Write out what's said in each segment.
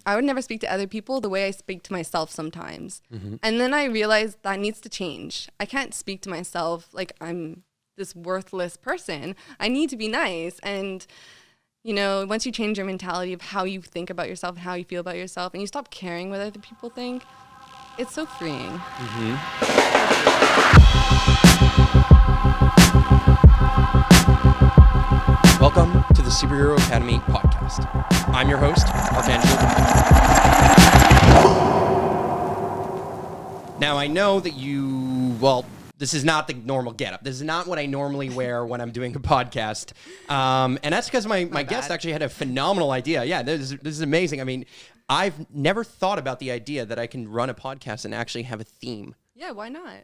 I would never speak to other people the way I speak to myself sometimes. And then I realized that needs to change. I can't speak to myself like I'm this worthless person. I need to be nice. And, you know, once you change your mentality of how you think about yourself and how you feel about yourself, and you stop caring what other people think, it's so freeing. Welcome to the Superhero Academy podcast. I'm your host, Archangel. Now, I know that this is not the normal getup. This is not what I normally wear when I'm doing a podcast. And that's because my guest actually had a phenomenal idea. Yeah, this is amazing. I mean, I've never thought about the idea that I can run a podcast and actually have a theme. Yeah, why not?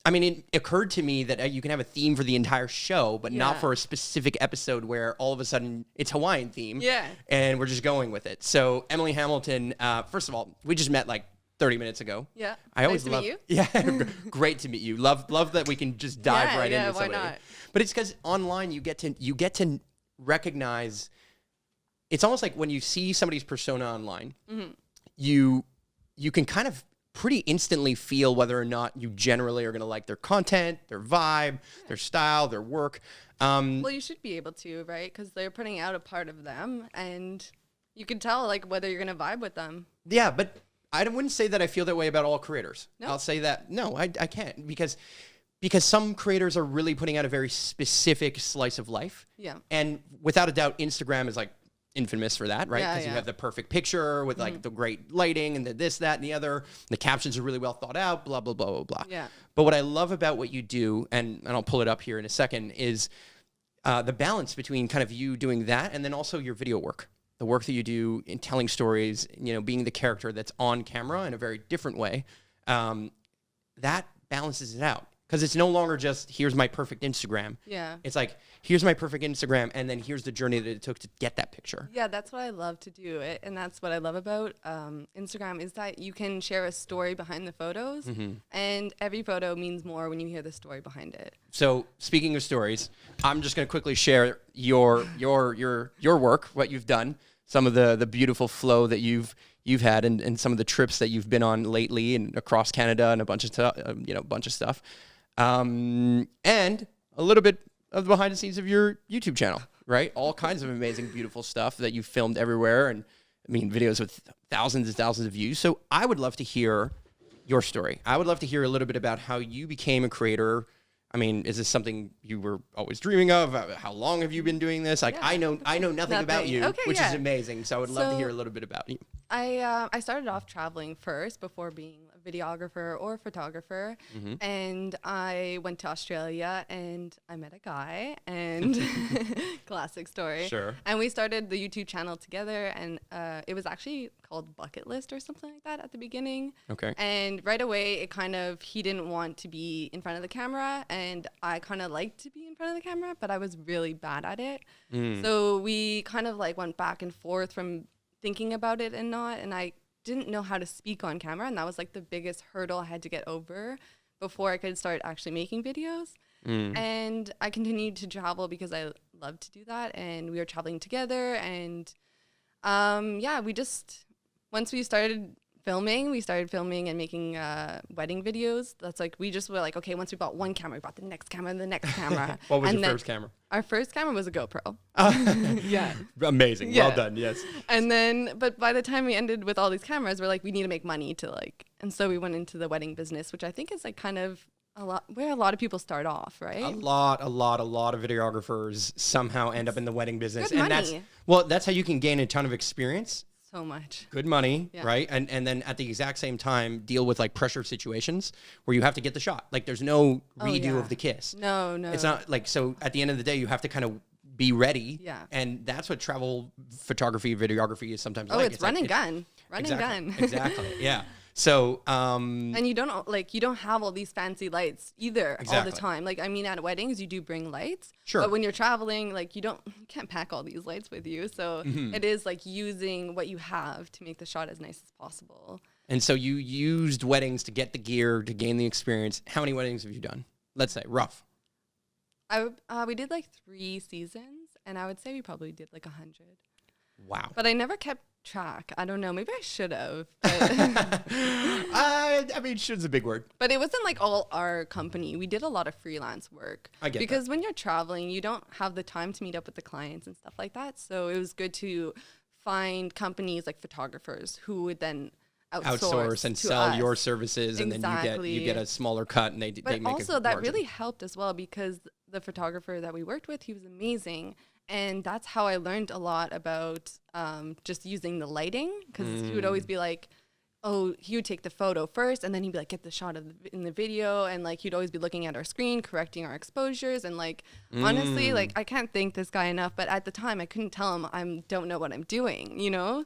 I mean, it occurred to me that you can have a theme for the entire show, but not for a specific episode where all of a sudden it's Hawaiian theme. Yeah. And we're just going with it. So Emily Hamilton, first of all, we just met like 30 minutes ago. Yeah. I always love meet you. Yeah. Great to meet you. Love that we can just dive right into somebody. Why not? But it's because online you get to recognize. It's almost like when you see somebody's persona online, you can kind of pretty instantly feel whether or not you generally are going to like their content, their vibe, their style, their work. Well, you should be able to, right? Because they're putting out a part of them, and you can tell like whether you're going to vibe with them. Yeah, but I wouldn't say that I feel that way about all creators. No? I'll say that no, I can't because some creators are really putting out a very specific slice of life. Yeah, and without a doubt, Instagram is like infamous for that, right? Because you have the perfect picture with like the great lighting and the this, that, and the other. The captions are really well thought out, blah, blah, blah, blah, blah. Yeah. But what I love about what you do, and I'll pull it up here in a second, is the balance between kind of you doing that and then also your video work. The work that you do in telling stories, you know, being the character that's on camera in a very different way, that balances it out. Because it's no longer just, here's my perfect Instagram. Yeah. It's like, here's my perfect Instagram, and then here's the journey that it took to get that picture. Yeah, that's what I love to do. And that's what I love about Instagram is that you can share a story behind the photos, and every photo means more when you hear the story behind it. So, speaking of stories, I'm just going to quickly share your work, what you've done, some of the beautiful flow that you've had, and some of the trips that you've been on lately, and across Canada, and a bunch of stuff. And a little bit of the behind the scenes of your YouTube channel, right? All kinds of amazing, beautiful stuff that you've filmed everywhere. And I mean, videos with thousands and thousands of views. So I would love to hear your story. I would love to hear a little bit about how you became a creator. I mean, is this something you were always dreaming of? How long have you been doing this? Like, I know nothing about you, which is amazing. So I would love to hear a little bit about you. I started off traveling first before being a videographer or photographer, and I went to Australia and I met a guy, and classic story. Sure. And we started the YouTube channel together, and it was actually called Bucket List or something like that at the beginning. Okay. And right away, he didn't want to be in front of the camera, and I kind of liked to be in front of the camera, but I was really bad at it. So we kind of like went back and forth from thinking about it and not, and I didn't know how to speak on camera, and that was like the biggest hurdle I had to get over before I could start actually making videos. And I continued to travel because I love to do that, and we were traveling together, and once we started filming and making wedding videos. That's like, we just were like, okay, once we bought one camera, we bought the next camera and the next camera. What was your first camera? Our first camera was a GoPro. Yeah. Amazing. Yeah. Well done. Yes. And then, but by the time we ended with all these cameras, we're like, we need to make money and so we went into the wedding business, which I think is like kind of where a lot of people start off, right? A lot of videographers somehow end up in the wedding business. Good and money. That's how you can gain a ton of experience. So much. Good money, right? And then at the exact same time, deal with like pressure situations where you have to get the shot. Like there's no redo of the kiss. No. It's not like, so at the end of the day, you have to kind of be ready. Yeah. And that's what travel photography, videography is sometimes like. Oh, it's run and gun. Run and gun. Exactly. Yeah. So, and you don't have all these fancy lights either all the time. Like, I mean, at weddings, you do bring lights. Sure. But when you're traveling, like, you can't pack all these lights with you. So it is like using what you have to make the shot as nice as possible. And so you used weddings to get the gear, to gain the experience. How many weddings have you done? Let's say, rough. We did like 3 seasons, and I would say we probably did like 100. Wow. But I never kept track. I don't know. Maybe I should have. I mean, should's a big word. But it wasn't like all our company. We did a lot of freelance work. I get because when you're traveling, you don't have the time to meet up with the clients and stuff like that. So it was good to find companies like photographers who would then outsource and sell us. your services, and Exactly. then you get a smaller cut, and they make also a that margin. really helped as well, because the photographer that we worked with, he was amazing. And that's how I learned a lot about just using the lighting, because he would always be like, oh, he would take the photo first, and then he'd be like, get the shot in the video, and like he'd always be looking at our screen, correcting our exposures, and like honestly, like I can't thank this guy enough. But at the time, I couldn't tell him I don't know what I'm doing, you know.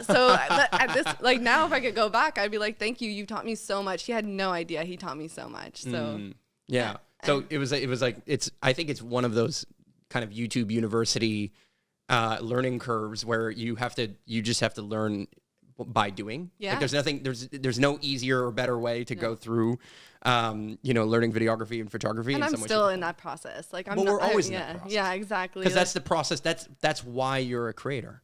So at this, like now, if I could go back, I'd be like, thank you, you taught me so much. He had no idea he taught me so much. So yeah. So it was like I think it's one of those kind of YouTube university learning curves where you just have to learn by doing. Yeah. Like there's no easier or better way to go through learning videography and photography. And in I'm some way, still in that process. Like we're always in that process. Yeah, exactly. Because that's the process. That's why you're a creator.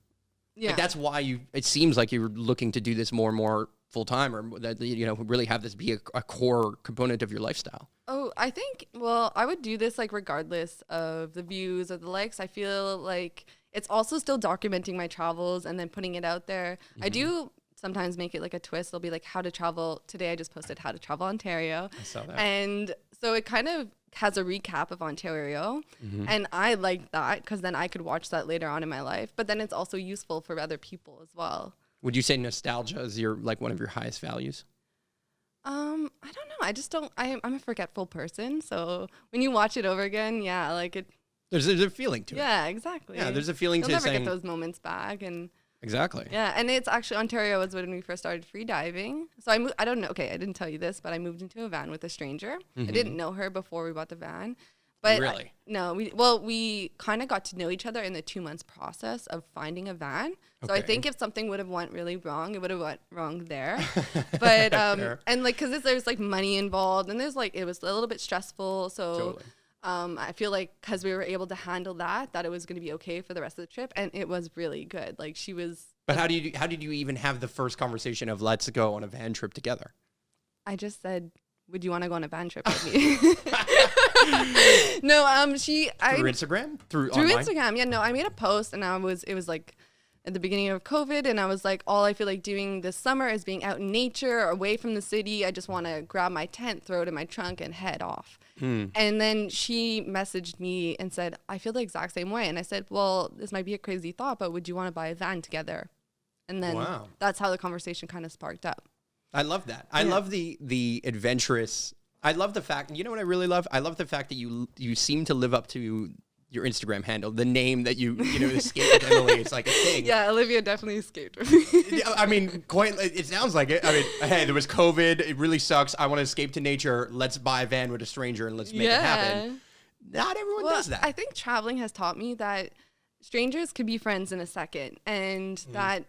Yeah. Like that's why it seems like you're looking to do this more and more full time, or that really have this be a core component of your lifestyle. Oh, I think, well, I would do this like regardless of the views or the likes. I feel like it's also still documenting my travels and then putting it out there. I do sometimes make it like a twist. It'll be like how to travel. Today I just posted how to travel Ontario. I saw that. And so it kind of has a recap of Ontario. And I like that because then I could watch that later on in my life. But then it's also useful for other people as well. Would you say nostalgia is one of your highest values? I don't know. I just don't. I'm a forgetful person. So when you watch it over again, yeah, like it. There's a feeling to it. Yeah, exactly. Yeah, there's a feeling You'll to never saying get those moments back, and exactly. yeah, and it's actually Ontario was when we first started free diving. So I don't know. Okay, I didn't tell you this, but I moved into a van with a stranger. I didn't know her before we bought the van. But really? No, we kind of got to know each other in the 2 months process of finding a van. So I Okay. think if something would have went really wrong, it would have went wrong there. But and like because there's like money involved, and there's like it was a little bit stressful. So Totally. I feel like because we were able to handle that it was going to be okay for the rest of the trip, and it was really good. Like she was. But how did you even have the first conversation of let's go on a van trip together? I just said, would you want to go on a van trip with me? No, Through Instagram? Through online? Instagram. Yeah, no, I made a post, and it was like at the beginning of COVID, and I was like, all I feel like doing this summer is being out in nature, away from the city. I just want to grab my tent, throw it in my trunk, and head off. And then she messaged me and said, I feel the exact same way. And I said, well, this might be a crazy thought, but would you want to buy a van together? And then Wow. that's how the conversation kind of sparked up. I love that. I love the adventurous. I love the fact. You know what I really love? I love the fact that you seem to live up to your Instagram handle, the name that you escaped with Emily. It's like a thing. Yeah, Olivia definitely escaped with me. I mean, quite. It sounds like it. I mean, hey, there was COVID. It really sucks. I want to escape to nature. Let's buy a van with a stranger and let's make it happen. Not everyone does that. I think traveling has taught me that strangers could be friends in a second, and that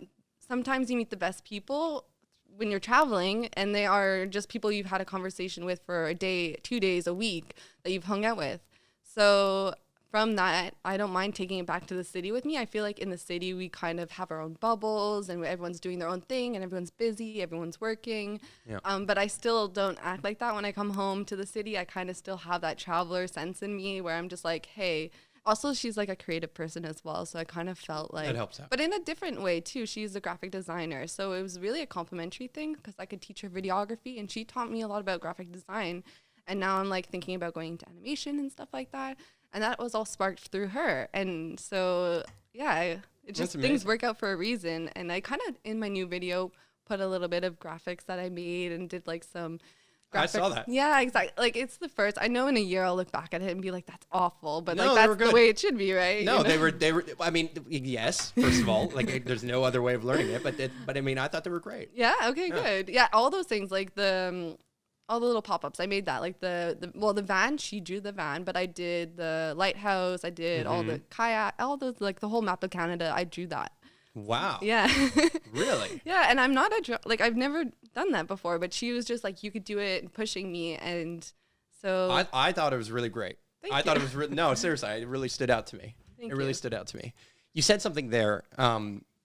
sometimes you meet the best people when you're traveling, and they are just people you've had a conversation with for a day, 2 days, a week that you've hung out with. So from that, I don't mind taking it back to the city with me. I feel like in the city, we kind of have our own bubbles, and everyone's doing their own thing, and everyone's busy, everyone's working. Yeah. But I still don't act like that when I come home to the city. I kind of still have that traveler sense in me where I'm just like, hey. Also, she's like a creative person as well, so I kind of felt like... That helps out. But in a different way, too. She's a graphic designer, so it was really a complimentary thing because I could teach her videography, and she taught me a lot about graphic design. And now I'm like thinking about going into animation and stuff like that. And that was all sparked through her. And so, yeah, it just things work out for a reason. And I kind of, in my new video, put a little bit of graphics that I made and did like some... I saw that. Yeah, exactly. Like it's the first. I know in a year I'll look back at it and be like, "That's awful," but No, like they were that's the good. way it should be, right? No, You know? they were. I mean, yes. First of all, like there's no other way of learning it. But I mean, I thought they were great. Yeah. Okay. Good. Yeah. All those things, like all the little pop-ups. I made that. Like the van. She drew the van, but I did the lighthouse. I did all the kayak. All those like the whole map of Canada. I drew that. Wow. Yeah. Really? Yeah, and I'm not like I've never done that before, but she was just like, you could do it, and pushing me, and so I thought it was really great. Thank I thought you. it was no, seriously, it really stood out to me. Thank It really you. stood out to me. You said something there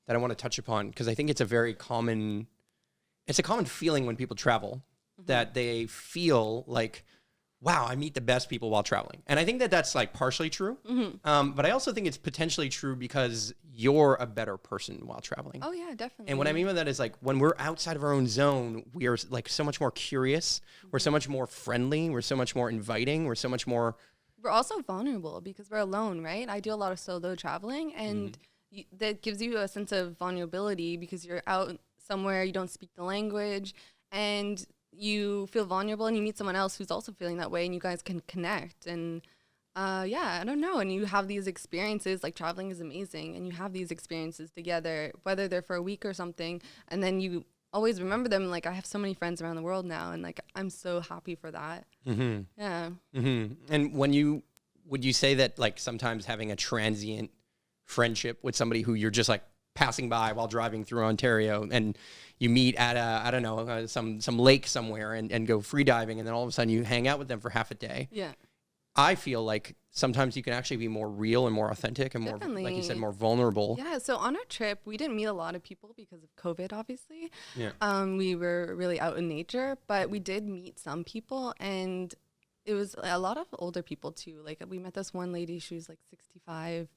that I want to touch upon, because I think it's a common feeling when people travel, that they feel like, wow, I meet the best people while traveling. And I think that that's like partially true. But I also think it's potentially true because you're a better person while traveling. Oh yeah, definitely. And what I mean by that is, like, when we're outside of our own zone, we are like so much more curious. We're so much more friendly. We're so much more inviting. We're so much more. We're also vulnerable because we're alone, right? I do a lot of solo traveling, and that gives you a sense of vulnerability because you're out somewhere, you don't speak the language, and you feel vulnerable, and you meet someone else who's also feeling that way, and you guys can connect. And I don't know. And you have these experiences, like traveling is amazing, and you have these experiences together, whether they're for a week or something, and then you always remember them. Like, I have so many friends around the world now, and like, I'm so happy for that. Yeah. And would you say that, like, sometimes having a transient friendship with somebody who you're just like passing by while driving through Ontario, and you meet at some lake somewhere and go free diving, and then all of a sudden you hang out with them for half a day. Yeah. I feel like sometimes you can actually be more real and more authentic and more, like you said, more vulnerable. Yeah. So on our trip, we didn't meet a lot of people because of COVID, obviously. Yeah. We were really out in nature, but we did meet some people, and it was a lot of older people too. Like, we met this one lady, she was like 65,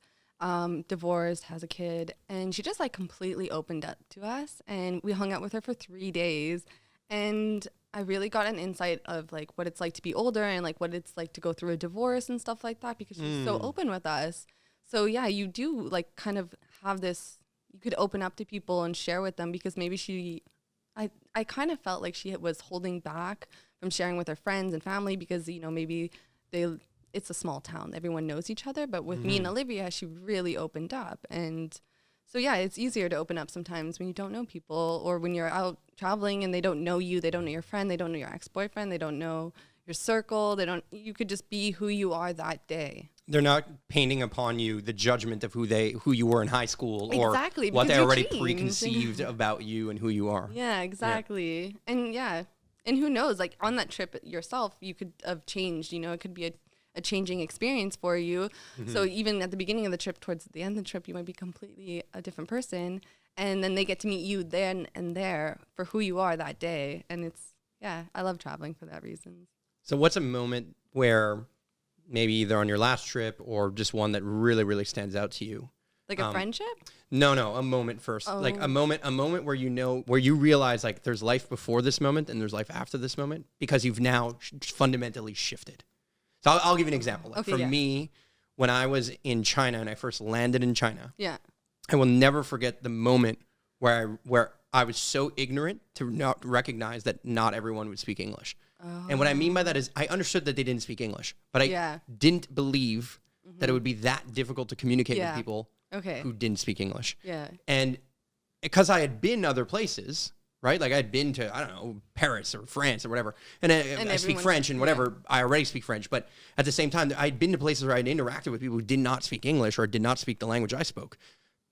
divorced, has a kid, and she just like completely opened up to us, and we hung out with her for 3 days, and I really got an insight of like what it's like to be older and like what it's like to go through a divorce and stuff like that, because she's so open with us. So yeah, you do like kind of have this, you could open up to people and share with them, because maybe I kind of felt like she was holding back from sharing with her friends and family, because, you know, maybe it's a small town, everyone knows each other, but with me and Olivia, she really opened up. And so yeah, it's easier to open up sometimes when you don't know people, or when you're out traveling and they don't know you, they don't know your friend, they don't know your ex-boyfriend, they don't know your circle, you could just be who you are that day. They're not painting upon you the judgment of who you were in high school, or exactly, what they already changed. preconceived about you and who you are. Yeah, exactly. Yeah. And who knows, like on that trip yourself, you could have changed, you know, it could be a changing experience for you. So even at the beginning of the trip, towards the end of the trip, you might be completely a different person. And then they get to meet you then and there for who you are that day. And I love traveling for that reason. So what's a moment where maybe either on your last trip or just one that really, really stands out to you? Like a friendship? No, a moment first. Like a moment where where you realize like there's life before this moment and there's life after this moment, because you've now fundamentally shifted. So I'll give you an example. Like, me, when I was in China and I first landed in China, I will never forget the moment where I was so ignorant to not recognize that not everyone would speak English. And what I mean by that is I understood that they didn't speak English, but I didn't believe that it would be that difficult to communicate with people who didn't speak English. Yeah. And because I had been other places, right? Like, I'd been to, I don't know, Paris or France or whatever. And I speak French and whatever. Yeah. I already speak French. But at the same time, I'd been to places where I'd interacted with people who did not speak English or did not speak the language I spoke.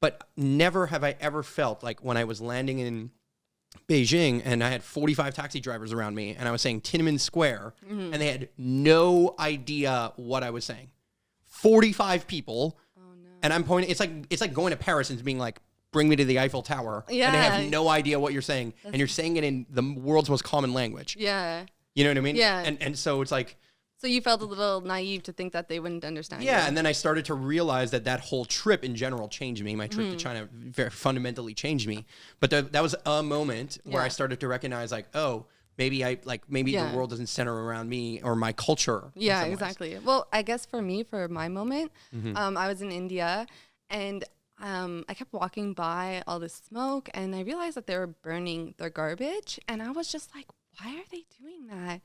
But never have I ever felt like when I was landing in Beijing and I had 45 taxi drivers around me and I was saying Tiananmen Square and they had no idea what I was saying. 45 people. Oh, no. And I'm pointing, it's like going to Paris and being like, bring me to the Eiffel Tower. Yeah. And they have no idea what you're saying. And you're saying it in the world's most common language. Yeah. You know what I mean? Yeah. And so it's like. So you felt a little naive to think that they wouldn't understand you. Yeah. And then I started to realize that whole trip in general changed me. My trip to China very fundamentally changed me. But that was a moment where I started to recognize like, oh, maybe the world doesn't center around me or my culture. Yeah, exactly. Ways. Well, I guess for my moment, I was in India and I kept walking by all this smoke and I realized that they were burning their garbage. And I was just like, why are they doing that?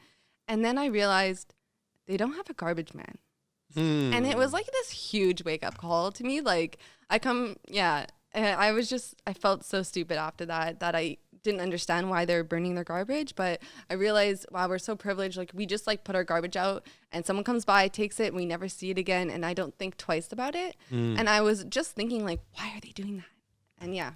And then I realized they don't have a garbage man. And it was like this huge wake up call to me. Like I felt so stupid after that I didn't understand why they're burning their garbage. But I realized, wow, we're so privileged. Like we just like put our garbage out and someone comes by, takes it, and we never see it again. And I don't think twice about it. And I was just thinking like, why are they doing that? And yeah.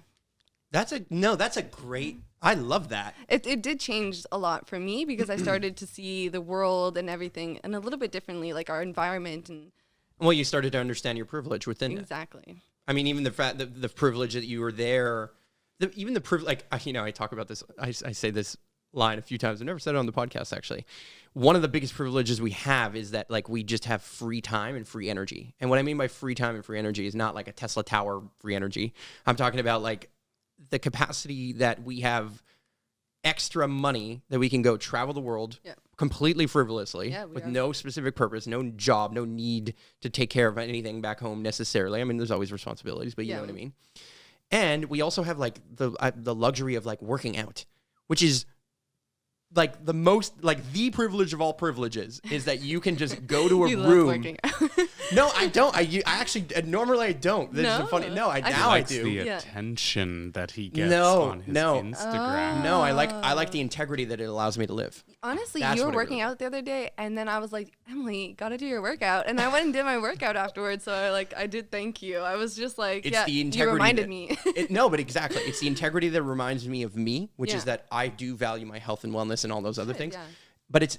That's a great, I love that. It did change a lot for me because I started to see the world and everything and a little bit differently, like our environment. And well, you started to understand your privilege within it. Exactly. I mean, even the fact that the privilege that you were there, even the privilege, like, I talk about this, I say this line a few times. I've never said it on the podcast, actually. One of the biggest privileges we have is that, like, we just have free time and free energy. And what I mean by free time and free energy is not like a Tesla tower free energy. I'm talking about, like, the capacity that we have extra money that we can go travel the world completely frivolously with no specific purpose, no job, no need to take care of anything back home necessarily. I mean, there's always responsibilities, but you know what I mean? And we also have, like, the luxury of, like, working out, which is like the most, like, the privilege of all privileges is that you can just go to a room. Love working out. No, I don't. I actually normally I don't. This is funny. No, now I do. The attention that he gets on his Instagram. No, I like the integrity that it allows me to live. Honestly, you were working out the other day, and then I was like, Emily, gotta do your workout, and I went and did my workout afterwards. So I did thank you. I was just like, it's the integrity you reminded me. No, but exactly, it's the integrity that reminds me of me, which is that I do value my health and wellness and all those other things. Yeah. But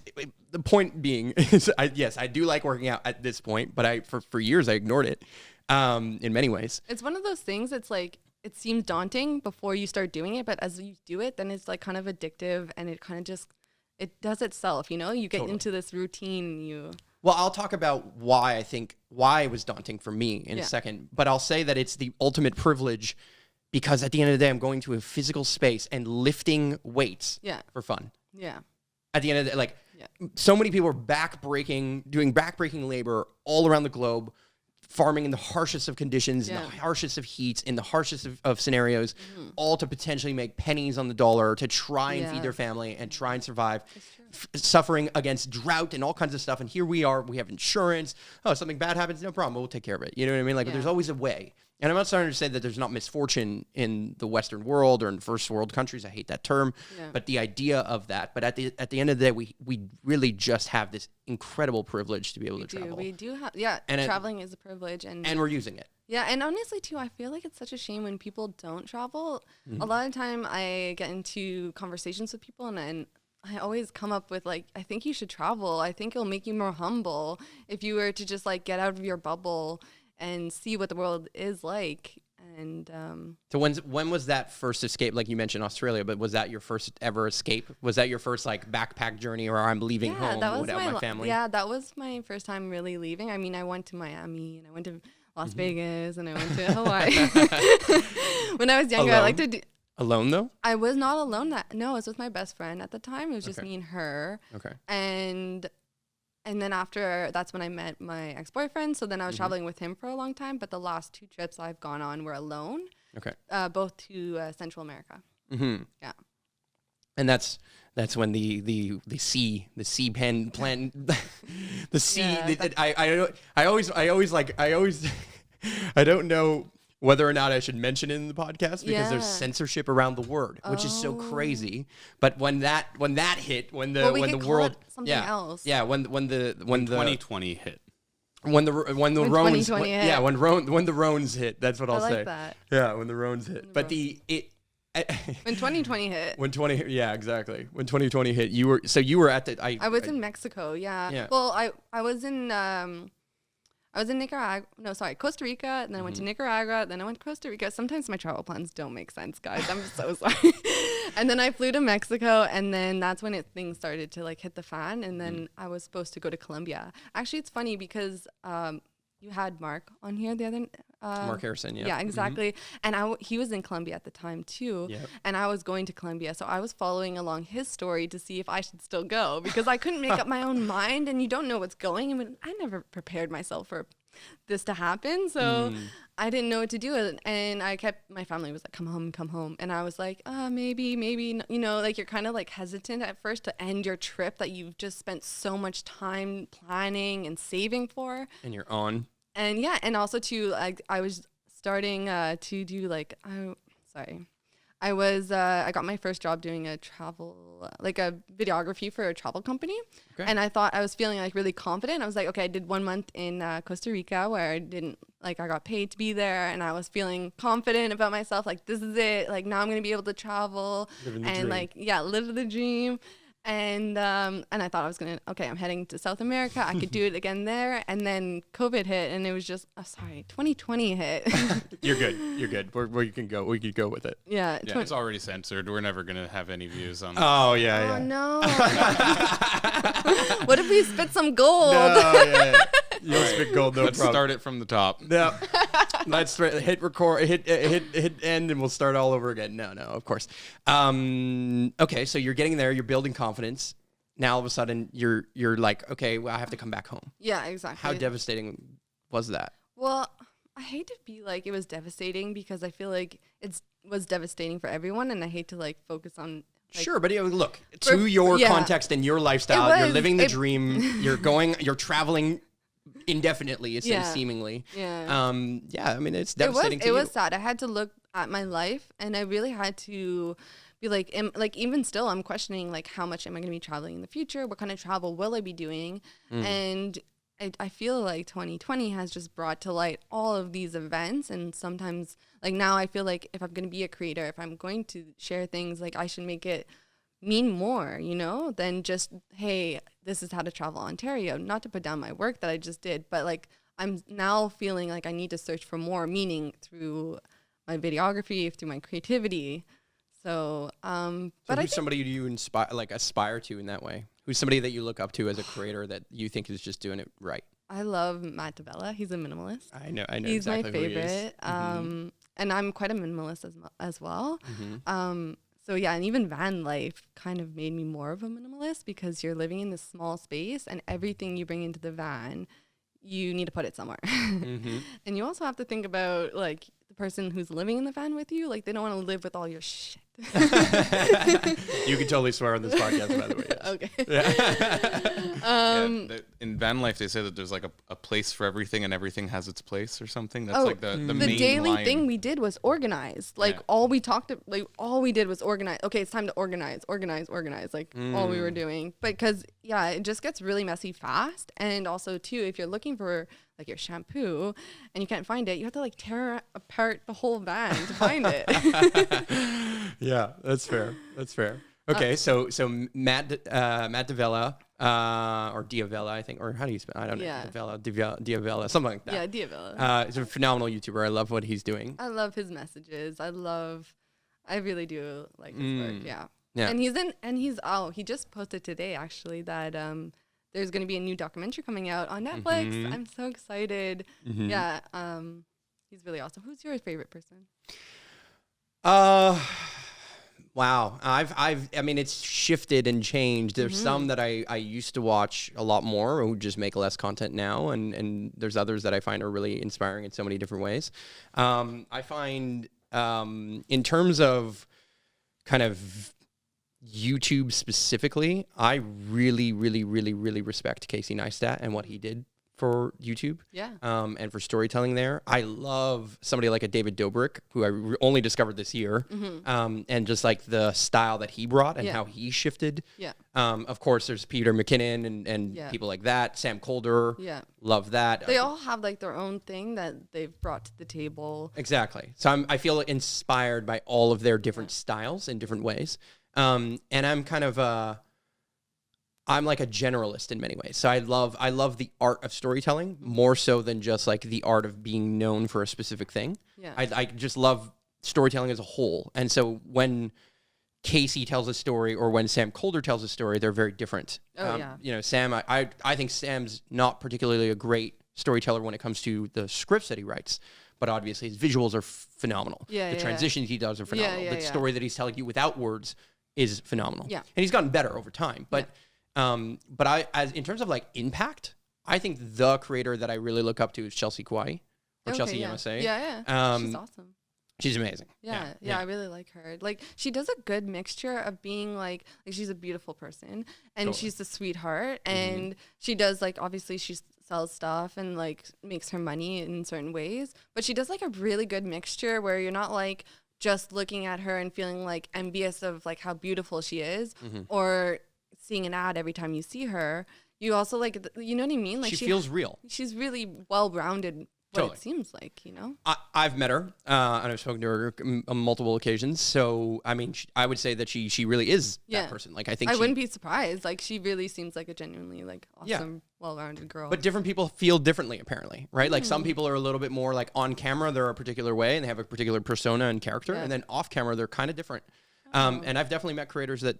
the point being is, I do like working out at this point, but for years I ignored it in many ways. It's one of those things. It's like, it seems daunting before you start doing it, but as you do it, then it's like kind of addictive, and it kind of just, it does itself, you get into this routine. Well, I'll talk about why it was daunting for me in a second, but I'll say that it's the ultimate privilege because at the end of the day, I'm going to a physical space and lifting weights for fun. Yeah. At the end of the day, like, so many people are doing backbreaking labor all around the globe, farming in the harshest of conditions, in the harshest of heats, in the harshest of scenarios, all to potentially make pennies on the dollar to try and feed their family and try and survive, suffering against drought and all kinds of stuff. And here we are, we have insurance. Oh, something bad happens, no problem, we'll take care of it. You know what I mean? Like, there's always a way. And I'm not starting to say that there's not misfortune in the Western world or in first world countries. I hate that term, but the idea of that. But at the end of the day, we really just have this incredible privilege to be able to travel. We do have, and traveling is a privilege, and we're using it. Yeah, and honestly too, I feel like it's such a shame when people don't travel. A lot of time, I get into conversations with people, and I always come up with, like, I think you should travel. I think it'll make you more humble if you were to just, like, get out of your bubble and see what the world is like. And so when was that first escape? Like, you mentioned Australia, but was that your first ever escape? Was that your first, like, backpack journey, or I'm leaving home without my family? Yeah, that was my first time really leaving. I mean, I went to Miami, and I went to Las Vegas, and I went to Hawaii. When I was younger, I liked to do. Alone, though? I was not alone. No, I was with my best friend at the time. It was just me and her. Okay. And then after, that's when I met my ex-boyfriend. So then I was traveling with him for a long time. But the last 2 trips I've gone on were alone. Okay. Both to Central America. Mm-hmm. Yeah. And that's when the sea pen plan, the sea. I don't know whether or not I should mention it in the podcast because there's censorship around the word, which is so crazy. But when that hit, when the world something else. Yeah, when the 2020 hit. When the Rones when the Rones hit, that's what I'll say. That. Yeah, when the Rones hit. But when 2020 hit. When 2020 hit, you were at the I was in Mexico, Well, I was in Nicaragua. No, sorry, Costa Rica. And then I went to Nicaragua. Then I went to Costa Rica. Sometimes my travel plans don't make sense, guys. I'm so sorry. And then I flew to Mexico. And then that's when things started to, like, hit the fan. And then I was supposed to go to Colombia. Actually, it's funny because you had Mark on here the other. Mark Harrison, yeah. Yeah, exactly. And he was in Colombia at the time too. Yep. And I was going to Colombia, so I was following along his story to see if I should still go because I couldn't make up my own mind, and you don't know what's going. I mean, I never prepared myself for this to happen, so I didn't know what to do. And my family was like, come home. And I was like, maybe, like, you're kind of like hesitant at first to end your trip that you've just spent so much time planning and saving for. And you're on. And and also too, like, I was starting to do I got my first job doing a travel, like a videography for a travel company. Okay. And I thought I was feeling, like, really confident. I was like, okay, I did 1 month in Costa Rica where I got paid to be there, and I was feeling confident about myself. Like, this is it. Like, now I'm going to be able to travel and live the dream. And I thought I was I'm heading to South America. I could do it again there. And then COVID hit, and it was just, 2020 hit. You're good. We can go with it. Yeah. It's already censored. We're never going to have any views on Oh, yeah. Oh, no. What if we spit some gold? No, yeah. You'll spit gold, no Let's problem. start it from the top. Yeah. Let's hit record, hit end, and we'll start all over again. No, of course. Okay, so you're getting there, you're building confidence. Now all of a sudden you're like, okay, well, I have to come back home. Yeah, exactly. How devastating was that? Well, I hate to be like it was devastating because I feel like it was devastating for everyone, and I hate to like focus on. Like, sure, but look, to your context and your lifestyle, you're living the dream. You're traveling indefinitely, seemingly. Yeah. I mean, it's devastating. It was sad. I had to look at my life, and I really had to be like, even still, I'm questioning like how much am I going to be traveling in the future? What kind of travel will I be doing? And I feel like 2020 has just brought to light all of these events, and sometimes like now I feel like if I'm going to be a creator, if I'm going to share things, like I should make it mean more, than just, hey, this is how to travel Ontario. Not to put down my work that I just did, but like I'm now feeling like I need to search for more meaning through my videography, through my creativity. So, but who's somebody you aspire to in that way? Who's somebody that you look up to as a creator that you think is just doing it right? I love Matt DeVella. He's a minimalist. I know. He's exactly my favorite. And I'm quite a minimalist as well. So yeah, and even Vanlife kind of made me more of a minimalist because you're living in this small space, and everything you bring into the van, you need to put it somewhere. And you also have to think about like the person who's living in the van with you. Like they don't want to live with all your shit. You can totally swear on this podcast, by the way. Yes. Okay. Yeah. In Vanlife, they say that there's like a place for everything, and everything has its place or something. That's like the main daily line. thing we did was organize. Like all we did was organize. Okay, it's time to organize. Like all we were doing. Because it just gets really messy fast. And also too, if you're looking for like your shampoo and you can't find it, you have to like tear apart the whole van to find it. Yeah, that's fair. Okay, so Matt DeVella, or Diavella, I think, or how do you spell? I don't know. Diavella, something like that. Yeah, Diavella. He's a phenomenal YouTuber. I love what he's doing. I love his messages. I really do like his work. Yeah. And he just posted today actually that there's going to be a new documentary coming out on Netflix. I'm so excited. Yeah. He's really awesome. Who's your favorite person? Wow. I mean, it's shifted and changed. There's some that I used to watch a lot more who just make less content now. And there's others that I find are really inspiring in so many different ways. I find, in terms of kind of YouTube specifically, I really, really, really, really respect Casey Neistat and what he did for YouTube. Yeah. And for storytelling there. I love somebody like a David Dobrik, who I only discovered this year. And just like the style that he brought and how he shifted. Yeah. Of course, there's Peter McKinnon and people like that. Sam Kolder. Yeah. Love that. They all have like their own thing that they've brought to the table. Exactly. So I feel inspired by all of their different styles in different ways. And I'm kind of I'm like a generalist in many ways. So I love the art of storytelling more so than just like the art of being known for a specific thing. Yeah. I just love storytelling as a whole. And so when Casey tells a story or when Sam Kolder tells a story, they're very different. Sam, I think Sam's not particularly a great storyteller when it comes to the scripts that he writes. But obviously his visuals are phenomenal. The transitions he does are phenomenal. The story that he's telling you without words is phenomenal. Yeah. And he's gotten better over time. But as in terms of like impact, I think the creator that I really look up to is Chelsea Kwai or Chelsea MSA. Yeah. She's awesome. She's amazing. Yeah, I really like her. Like she does a good mixture of being like she's a beautiful person and she's a sweetheart and she does like obviously she sells stuff and like makes her money in certain ways, but she does like a really good mixture where you're not like just looking at her and feeling like envious of like how beautiful she is or seeing an ad every time you see her. You also like, you know what I mean? Like she feels real. She's really well-rounded what Totally. it seems like, you know? I've met her, and I've spoken to her on multiple occasions. So, I mean, I would say that she really is that person. Like, I think I wouldn't be surprised. Like, she really seems like a genuinely like awesome, well-rounded girl. But different people feel differently, apparently, right? Like, some people are a little bit more like on camera, they're a particular way, and they have a particular persona and character, and then off camera, they're kind of different. And I've definitely met creators that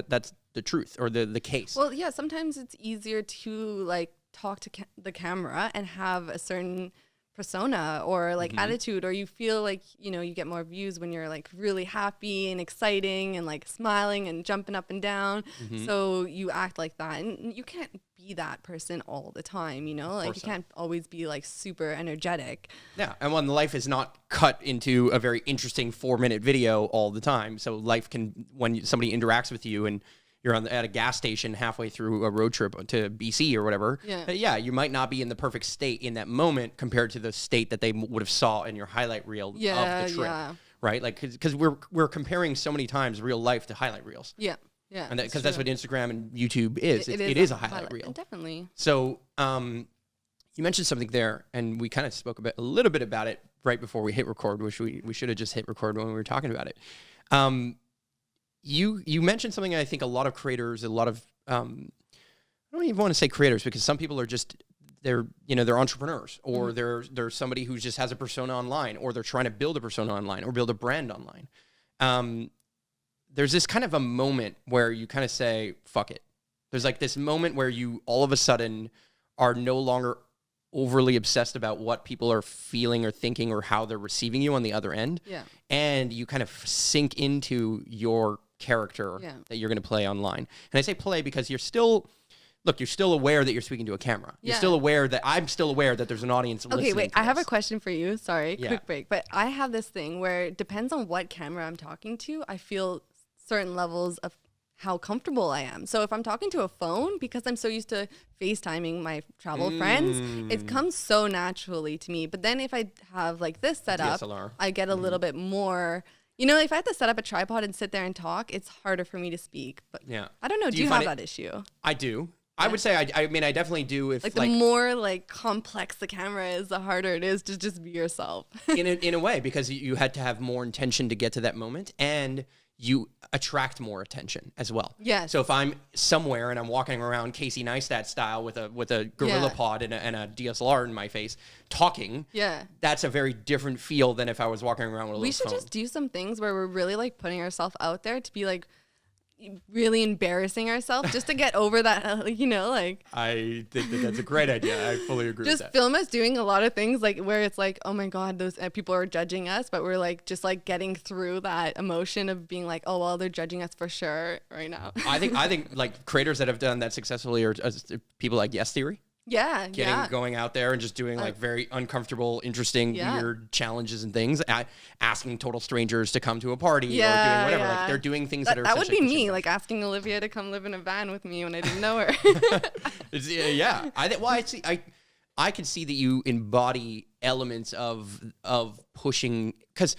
that's the truth or the case. Well, yeah, sometimes it's easier to like talk to the camera and have a certain persona or like attitude, or you feel like, you know, you get more views when you're like really happy and exciting and like smiling and jumping up and down. So you act like that, and you can't be that person all the time, you know, like you can't always be like super energetic. Yeah. And when life is not cut into a very interesting 4-minute video all the time. So life can, when somebody interacts with you and you're at a gas station halfway through a road trip to BC or whatever, you might not be in the perfect state in that moment compared to the state that they would have saw in your highlight reel of the trip, right? Like, because we're comparing so many times real life to highlight reels. Yeah, and because that's what Instagram and YouTube is. It is a highlight reel. Definitely. So, you mentioned something there, and we kind of spoke a little bit about it right before we hit record, which we should have just hit record when we were talking about it. You mentioned something I think a lot of creators, I don't even want to say creators, because some people are just, they're entrepreneurs, or they're somebody who just has a persona online, or they're trying to build a persona online or build a brand online. There's this kind of a moment where you kind of say, fuck it. There's like this moment where you all of a sudden are no longer overly obsessed about what people are feeling or thinking or how they're receiving you on the other end. Yeah. And you kind of sink into your character that you're going to play online. And I say play because you're still aware that you're speaking to a camera. You're still aware that I'm still aware that there's an audience listening. Okay, wait, to I have this. a question for you. Sorry, quick break. But I have this thing where it depends on what camera I'm talking to, I feel certain levels of how comfortable I am. So if I'm talking to a phone, because I'm so used to FaceTiming my travel friends, it comes so naturally to me. But then if I have like this set up, DSLR. I get a little bit more, you know, if I have to set up a tripod and sit there and talk, it's harder for me to speak. But I don't know, do you have that issue? I do. I would say, I mean, I definitely do. If like the more like complex the camera is, the harder it is to just be yourself. in a way, because you had to have more intention to get to that moment, and you attract more attention as well. Yes. So if I'm somewhere and I'm walking around Casey Neistat style with a gorilla pod and a DSLR in my face talking, that's a very different feel than if I was walking around with a little phone. We should just do some things where we're really like putting ourselves out there to be like really embarrassing ourselves just to get over that, you know, like. I think that's a great idea. I fully agree with that. Just film us doing a lot of things like where it's like, oh my God, those people are judging us, but we're like just like getting through that emotion of being like, oh, well, they're judging us for sure right now. I think like creators that have done that successfully are people like Yes Theory. Going out there and just doing like very uncomfortable, interesting, weird challenges and things, asking total strangers to come to a party or doing whatever. Like they're doing things that are. That would be me, like asking Olivia to come live in a van with me when I didn't know her. I can see that you embody elements of pushing, because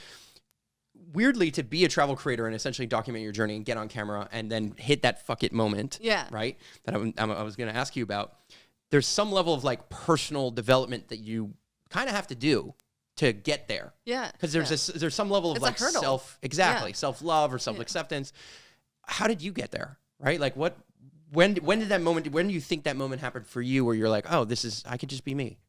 weirdly, to be a travel creator and essentially document your journey and get on camera and then hit that fuck it moment, right? That I was going to ask you about. There's some level of like personal development that you kind of have to do to get there. Yeah. Because there's some level of like self-love or self-acceptance. How did you get there? Right? Like when do you think that moment happened for you where you're like, oh, I could just be me?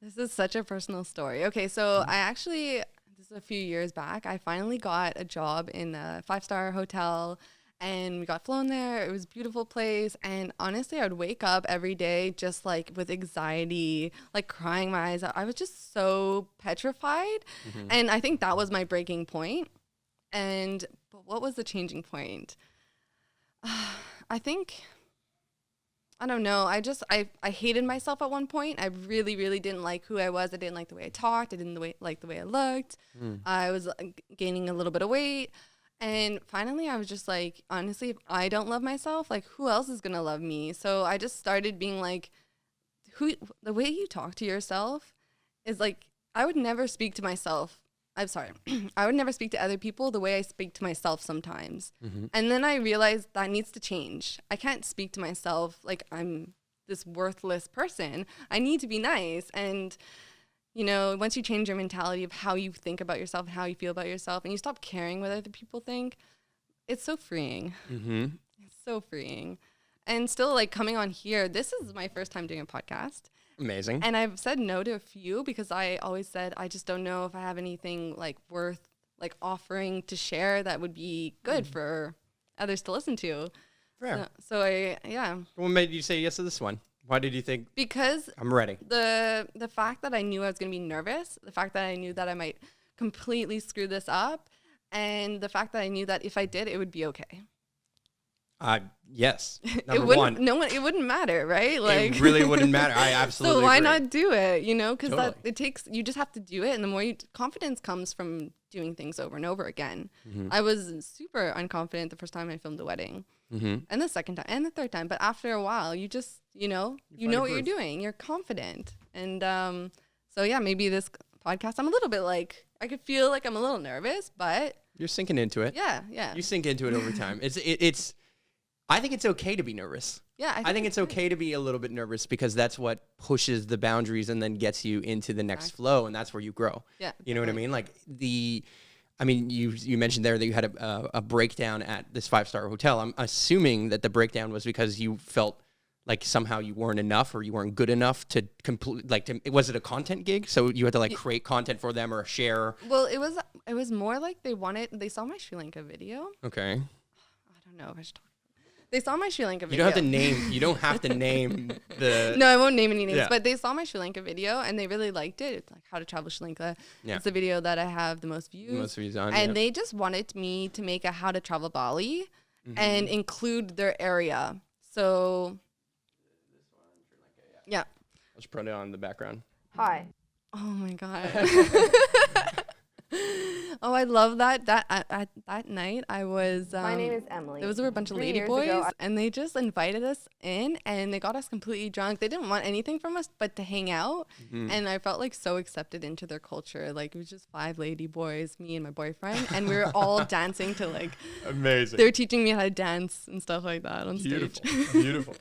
This is such a personal story. Okay. So this is a few years back, I finally got a job in a 5-star hotel. And we got flown there. It was a beautiful place. And honestly, I would wake up every day just like with anxiety, like crying my eyes out. I was just so petrified. And I think that was my breaking point. But what was the changing point? I don't know. I hated myself at one point. I really, really didn't like who I was. I didn't like the way I talked. I didn't like the way I looked. I was gaining a little bit of weight. And finally, I was just like, honestly, if I don't love myself, like, who else is going to love me? So I just started being like, the way you talk to yourself is like, I would never speak to myself. I'm sorry. I would never speak to other people the way I speak to myself sometimes. And then I realized that needs to change. I can't speak to myself like I'm this worthless person. I need to be nice. And, you know, once you change your mentality of how you think about yourself and how you feel about yourself, and you stop caring what other people think, it's so freeing. Mm-hmm. It's so freeing. And still, like, coming on here, this is my first time doing a podcast. Amazing. And I've said no to a few because I always said, I just don't know if I have anything, like, worth, like, offering to share that would be good for others to listen to. Fair. So yeah. What made you say yes to this one? Why did you think? Because I'm ready. The fact that I knew I was going to be nervous, the fact that I knew that I might completely screw this up, and the fact that I knew that if I did, it would be okay. Yes. It wouldn't matter, right? Like, it really wouldn't matter. I absolutely So why agree. not do it? You know, because Totally. you just have to do it, and the more confidence comes from doing things over and over again. Mm-hmm. I was super unconfident the first time I filmed a wedding, Mm-hmm. and the second time, and the third time. But after a while, you just you know what you're doing. You're confident, and so yeah, maybe this podcast, I'm a little bit like, I could feel like I'm a little nervous, but You're sinking into it. yeah. You sink into it over time. It's. I think it's okay to be nervous. Yeah, I think it's okay to be a little bit nervous because that's what pushes the boundaries and then gets you into the next flow, and that's where you grow. Yeah, You know what I mean? Like you mentioned there that you had a breakdown at this 5-star hotel. I'm assuming that the breakdown was because you felt like somehow you weren't enough or you weren't good enough to complete. Was it a content gig? So you had to create content for them or share. Well, it was more like they saw my Sri Lanka video. Okay. I don't know if I should talk. They saw my Sri Lanka You video. don't have to name. You don't have to name the. No, I won't name any names. Yeah. But they saw my Sri Lanka video and they really liked it. It's like How to Travel Sri Lanka. Yeah. It's the video that I have the most views. Most views on. And yeah. they just wanted me to make a How to Travel Bali and include their area. So. Yeah. I'll just put it on the background. Hi. Oh my god. Oh, I love that. That night, I was. My name is Emily. Those were a bunch of 3 lady years boys, ago, and they just invited us in, and they got us completely drunk. They didn't want anything from us but to hang out, and I felt like so accepted into their culture. Like, it was just 5 lady boys, me and my boyfriend, and we were all dancing to like. Amazing. They were teaching me how to dance and stuff like that on Beautiful. stage. Beautiful.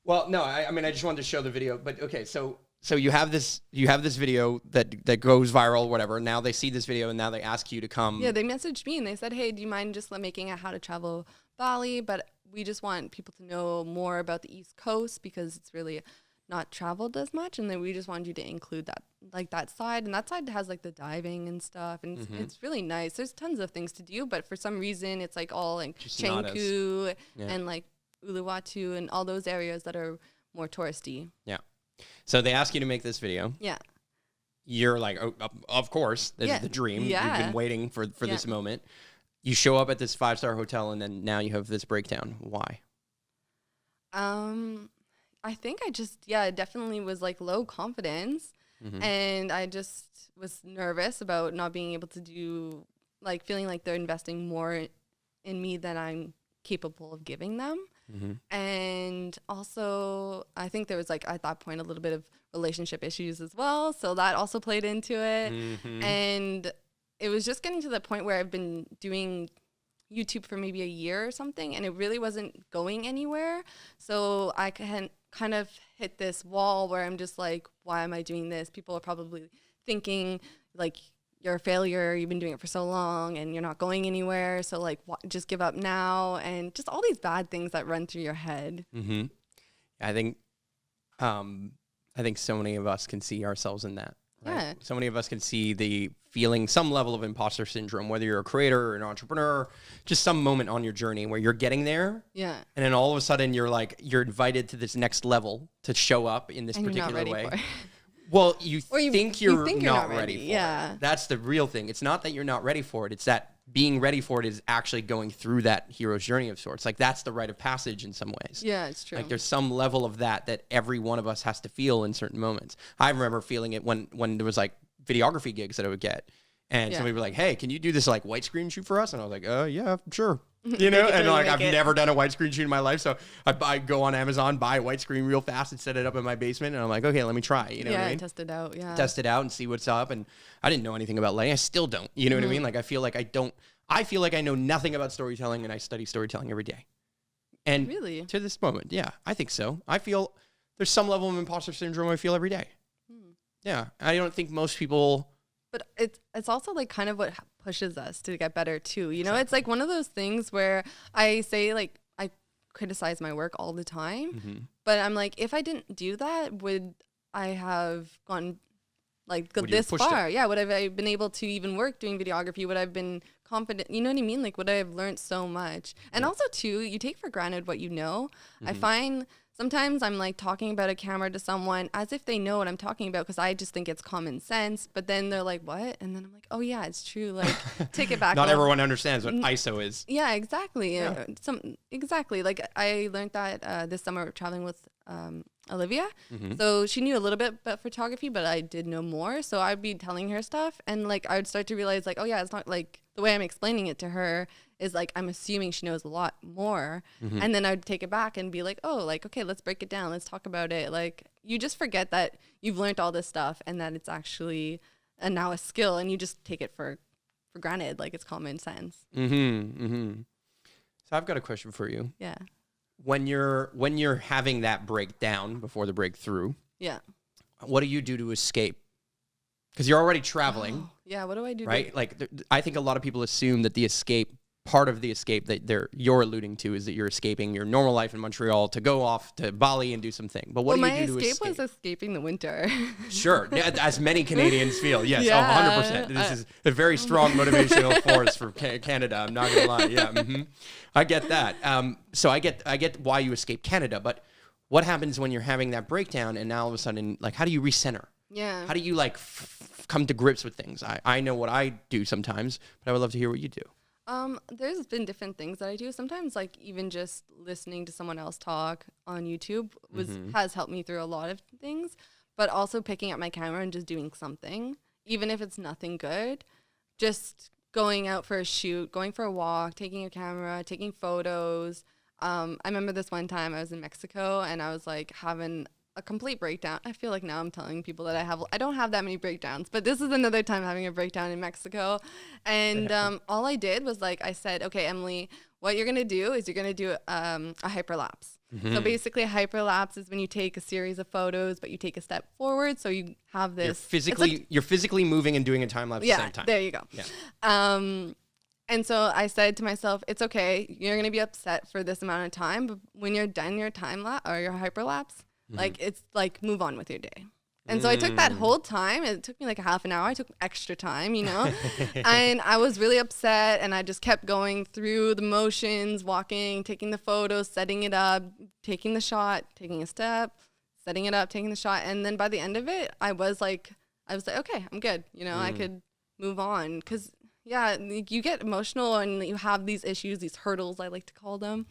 Well, no, I mean, I just wanted to show the video, but okay, so you have this video that goes viral, whatever. Now they see this video and now they ask you to come. Yeah, they messaged me and they said, "Hey, do you mind just making a How to Travel Bali? But we just want people to know more about the East Coast because it's really not traveled as much, and then we just wanted you to include that, like that side. And that side has like the diving and stuff, and it's really nice. There's tons of things to do, but for some reason, it's like all like Chenku and like Uluwatu and all those areas that are more touristy. Yeah. So they ask you to make this video. Yeah. You're like, oh, of course, this is the dream. Yeah. You've been waiting for this moment. You show up at this 5-star hotel, and then now you have this breakdown. Why? I think I just, definitely was like low confidence, and I just was nervous about not being able to do, like feeling like they're investing more in me than I'm capable of giving them. And also, I think there was like at that point a little bit of relationship issues as well, so that also played into it. And it was just getting to the point where I've been doing YouTube for maybe a year or something, and it really wasn't going anywhere. So I kind of hit this wall where I'm just like, why am I doing this? People are probably thinking like, you're a failure, you've been doing it for so long and you're not going anywhere, so like just give up now, and just all these bad things that run through your head. I think so many of us can see ourselves in that. Right? Yeah. So many of us can see the feeling some level of imposter syndrome, whether you're a creator or an entrepreneur, just some moment on your journey where you're getting there. Yeah. And then all of a sudden you're invited to this next level to show up in this And you're particular not ready way. for it. Well, you think you're not ready for yeah. it. That's the real thing. It's not that you're not ready for it. It's that being ready for it is actually going through that hero's journey of sorts. Like, that's the rite of passage in some ways. Yeah, it's true. Like, there's some level of that every one of us has to feel in certain moments. I remember feeling it when there was like videography gigs that I would get. And somebody would be like, "Hey, can you do this like white screen shoot for us?" And I was like, "Yeah, sure." You know, and like I've never done a white screen shoot in my life, so I go on Amazon, buy a white screen real fast, and set it up in my basement, and I'm like, okay, let me try. You know what I mean? Test it out. Yeah, Test it out and see what's up. And I didn't know anything about lighting. I still don't. You know what I mean? Like, I feel like I know nothing about storytelling, and I study storytelling every day. And Really? to this moment, yeah, I think so. I feel there's some level of imposter syndrome I feel every day. Yeah. I don't think most people. But it's also like kind of what pushes us to get better too. You know, it's like one of those things where I say like I criticize my work all the time, but I'm like, if I didn't do that, would I have gone like this far? Yeah, would I have been able to even work doing videography? Would I have been confident? You know what I mean? Like, would I have learned so much? And also too, you take for granted what you know. I find sometimes I'm like talking about a camera to someone as if they know what I'm talking about because I just think it's common sense. But then they're like, what? And then I'm like, oh yeah, it's true. Like, take it back. Not everyone understands what ISO is. Yeah, exactly. Yeah. Exactly. Like I learned that this summer traveling with Olivia. So she knew a little bit about photography, but I did know more. So I'd be telling her stuff and like I would start to realize like, oh yeah, it's not like the way I'm explaining it to her is like I'm assuming she knows a lot more. And then I'd take it back and be like, oh, like, okay, let's break it down. Let's talk about it. Like you just forget that you've learned all this stuff and that it's actually now a skill and you just take it for granted. Like it's common sense. So I've got a question for you. Yeah. When you're having that breakdown before the breakthrough, yeah, what do you do to escape? Because you're already traveling. Oh, yeah, what do I do? Right? Like, I think a lot of people assume that the escape, part of the escape that you're alluding to is that you're escaping your normal life in Montreal to go off to Bali and do something. But what do you do to escape? My escape was escaping the winter. Sure. Yeah, as many Canadians feel. Yes, 100%. This is a very strong motivational force for Canada. I'm not going to lie. Yeah. I get that. So I get why you escape Canada. But what happens when you're having that breakdown and now all of a sudden, like, how do you recenter? Yeah. How do you like come to grips with things? I know what I do sometimes, but I would love to hear what you do. There's been different things that I do. Sometimes like even just listening to someone else talk on YouTube has helped me through a lot of things, but also picking up my camera and just doing something, even if it's nothing good, just going out for a shoot, going for a walk, taking a camera, taking photos. I remember this one time I was in Mexico and I was like having a complete breakdown. I feel like now I'm telling people that I don't have that many breakdowns, but this is another time having a breakdown in Mexico. And all I did was like, I said, okay, Emily, what you're going to do is you're going to do a hyperlapse. So basically a hyperlapse is when you take a series of photos, but you take a step forward. So you have this. You're physically moving and doing a time lapse at the same time. There you go. Yeah. And so I said to myself, it's okay. You're going to be upset for this amount of time, but when you're done your time lapse or your hyperlapse, like, it's like, move on with your day. And so I took that whole time. It took me like a half an hour. I took extra time, you know, and I was really upset. And I just kept going through the motions, walking, taking the photos, setting it up, taking the shot, taking a step, setting it up, taking the shot. And then by the end of it, I was like, okay, I'm good. You know, I could move on. Because, yeah, you get emotional and you have these issues, these hurdles, I like to call them.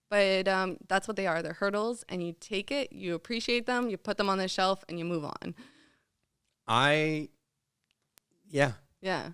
But that's what they are. They're hurdles, and you take it, you appreciate them, you put them on the shelf, and you move on. Yeah.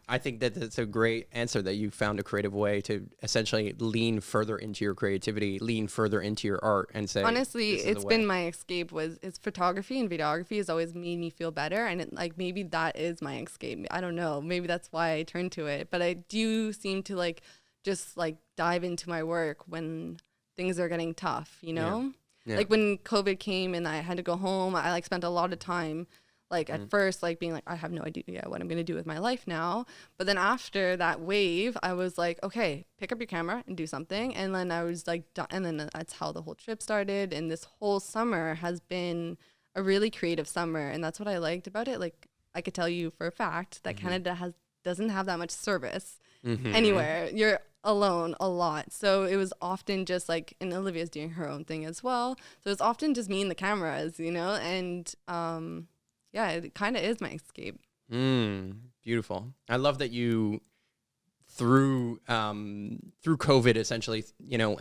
I think that that's a great answer, that you found a creative way to essentially lean further into your creativity, lean further into your art, and say, honestly, it's been my escape. It's photography, and videography has always made me feel better. And like maybe that is my escape. I don't know. Maybe that's why I turned to it. But I do seem to like just like dive into my work when things are getting tough, you know? Yeah. Like when COVID came and I had to go home, I like spent a lot of time like at first like being like, I have no idea what I'm going to do with my life now. But then after that wave, I was like, okay, pick up your camera and do something. And then I was like, and then that's how the whole trip started. And this whole summer has been a really creative summer. And that's what I liked about it. Like I could tell you for a fact that Canada doesn't have that much service anywhere. You're alone a lot. So it was often just like, and Olivia's doing her own thing as well. So it's often just me and the cameras, you know, and yeah, it kind of is my escape. Beautiful. I love that you through COVID essentially, you know,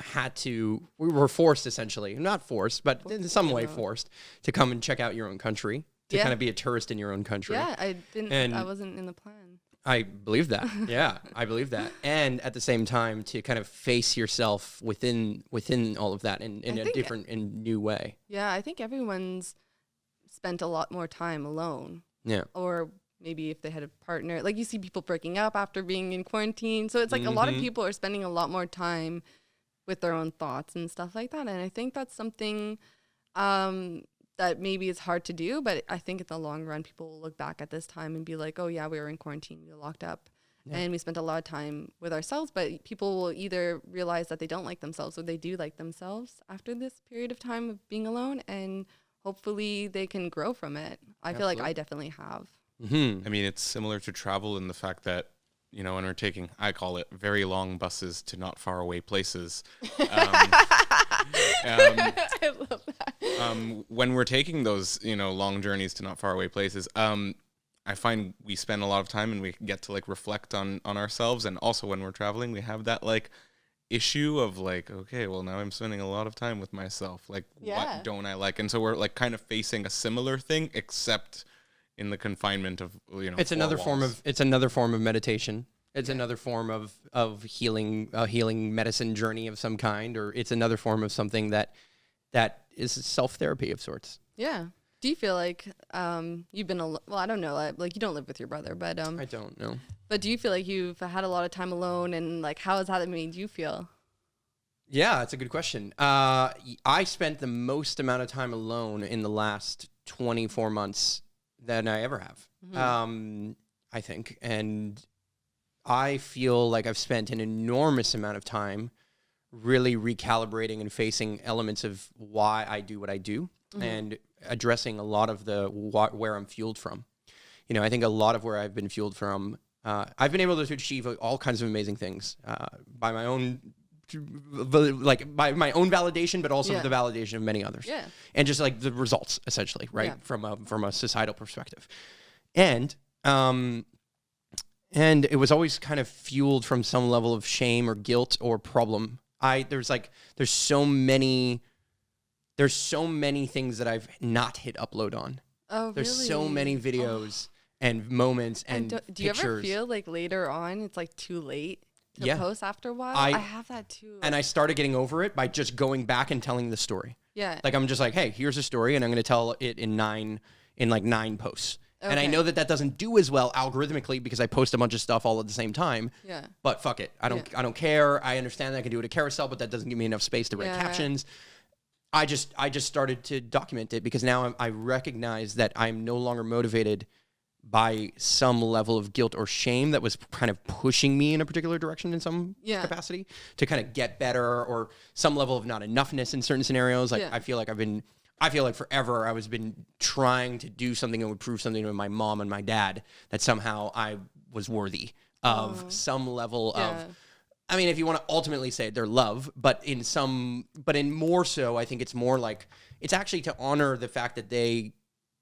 we were forced essentially, not forced, but in some way forced to come and check out your own country, to kind of be a tourist in your own country. Yeah, I wasn't in the plan. I believe that. Yeah, I believe that. And at the same time, to kind of face yourself within all of that in a different and new way. Yeah, I think everyone's spent a lot more time alone. Yeah. Or maybe if they had a partner. Like you see people breaking up after being in quarantine. So it's like a lot of people are spending a lot more time with their own thoughts and stuff like that. And I think that's something that that maybe it's hard to do, but I think in the long run, people will look back at this time and be like, oh yeah, we were in quarantine, we were locked up. Yeah. And we spent a lot of time with ourselves, but people will either realize that they don't like themselves or they do like themselves after this period of time of being alone, and hopefully they can grow from it. I feel like I definitely have. I mean, it's similar to travel in the fact that, you know, when we're taking, I call it very long buses to not far away places. I love that. When we're taking those, you know, long journeys to not far away places, I find we spend a lot of time and we get to like reflect on ourselves. And also when we're traveling, we have that like issue of like, okay, well now I'm spending a lot of time with myself. Like, what don't I like? And so we're like kind of facing a similar thing, except in the confinement of, you know, it's another form of meditation. It's another form of healing medicine journey of some kind, or it's another form of something that is self-therapy of sorts. Yeah. Do you feel like you've been well, I don't know, like you don't live with your brother, but I don't know. But do you feel like you've had a lot of time alone, and like how has that made you feel? Yeah, that's a good question. I spent the most amount of time alone in the last 24 months than I ever have. I think, and I feel like I've spent an enormous amount of time really recalibrating and facing elements of why I do what I do, and addressing a lot of the where I'm fueled from. You know, I think a lot of where I've been fueled from, I've been able to achieve all kinds of amazing things by my own, like by my own validation, but also the validation of many others. Yeah. And just like the results, essentially, right? Yeah. From a societal perspective. And it was always kind of fueled from some level of shame or guilt or problem. There's so many things that I've not hit upload on. Oh, really? There's so many videos and moments and do you pictures. ever feel like later on it's like too late to post after a while? I have that too. And I started getting over it by just going back and telling the story. Yeah. Like I'm just like, hey, here's a story, and I'm going to tell it in 9 posts. Okay. And I know that doesn't do as well algorithmically because I post a bunch of stuff all at the same time. Yeah. But fuck it. I don't care. I understand that I can do it a carousel, but that doesn't give me enough space to write captions. I just started to document it because now I recognize that I'm no longer motivated by some level of guilt or shame that was kind of pushing me in a particular direction in some capacity to kind of get better, or some level of not enoughness in certain scenarios. Like I feel like forever I was been trying to do something that would prove something to my mom and my dad that somehow I was worthy of some level of, I mean, if you want to ultimately say their love, but in more so, I think it's more like, it's actually to honor the fact that they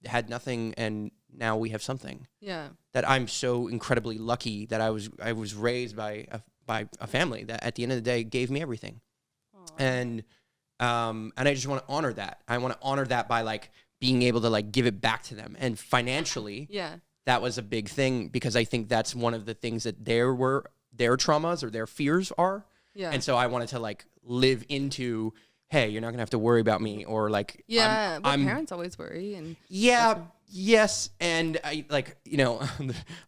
had nothing and now we have something. Yeah. That I'm so incredibly lucky that I was raised by a family that at the end of the day gave me everything. Aww. And I just want to honor that. I want to honor that by like being able to like give it back to them. And financially, that was a big thing because I think that's one of the things that their traumas or their fears are. Yeah. And so I wanted to like live into, hey, you're not gonna have to worry about me, or like, but parents always worry, and yes, and I like, you know,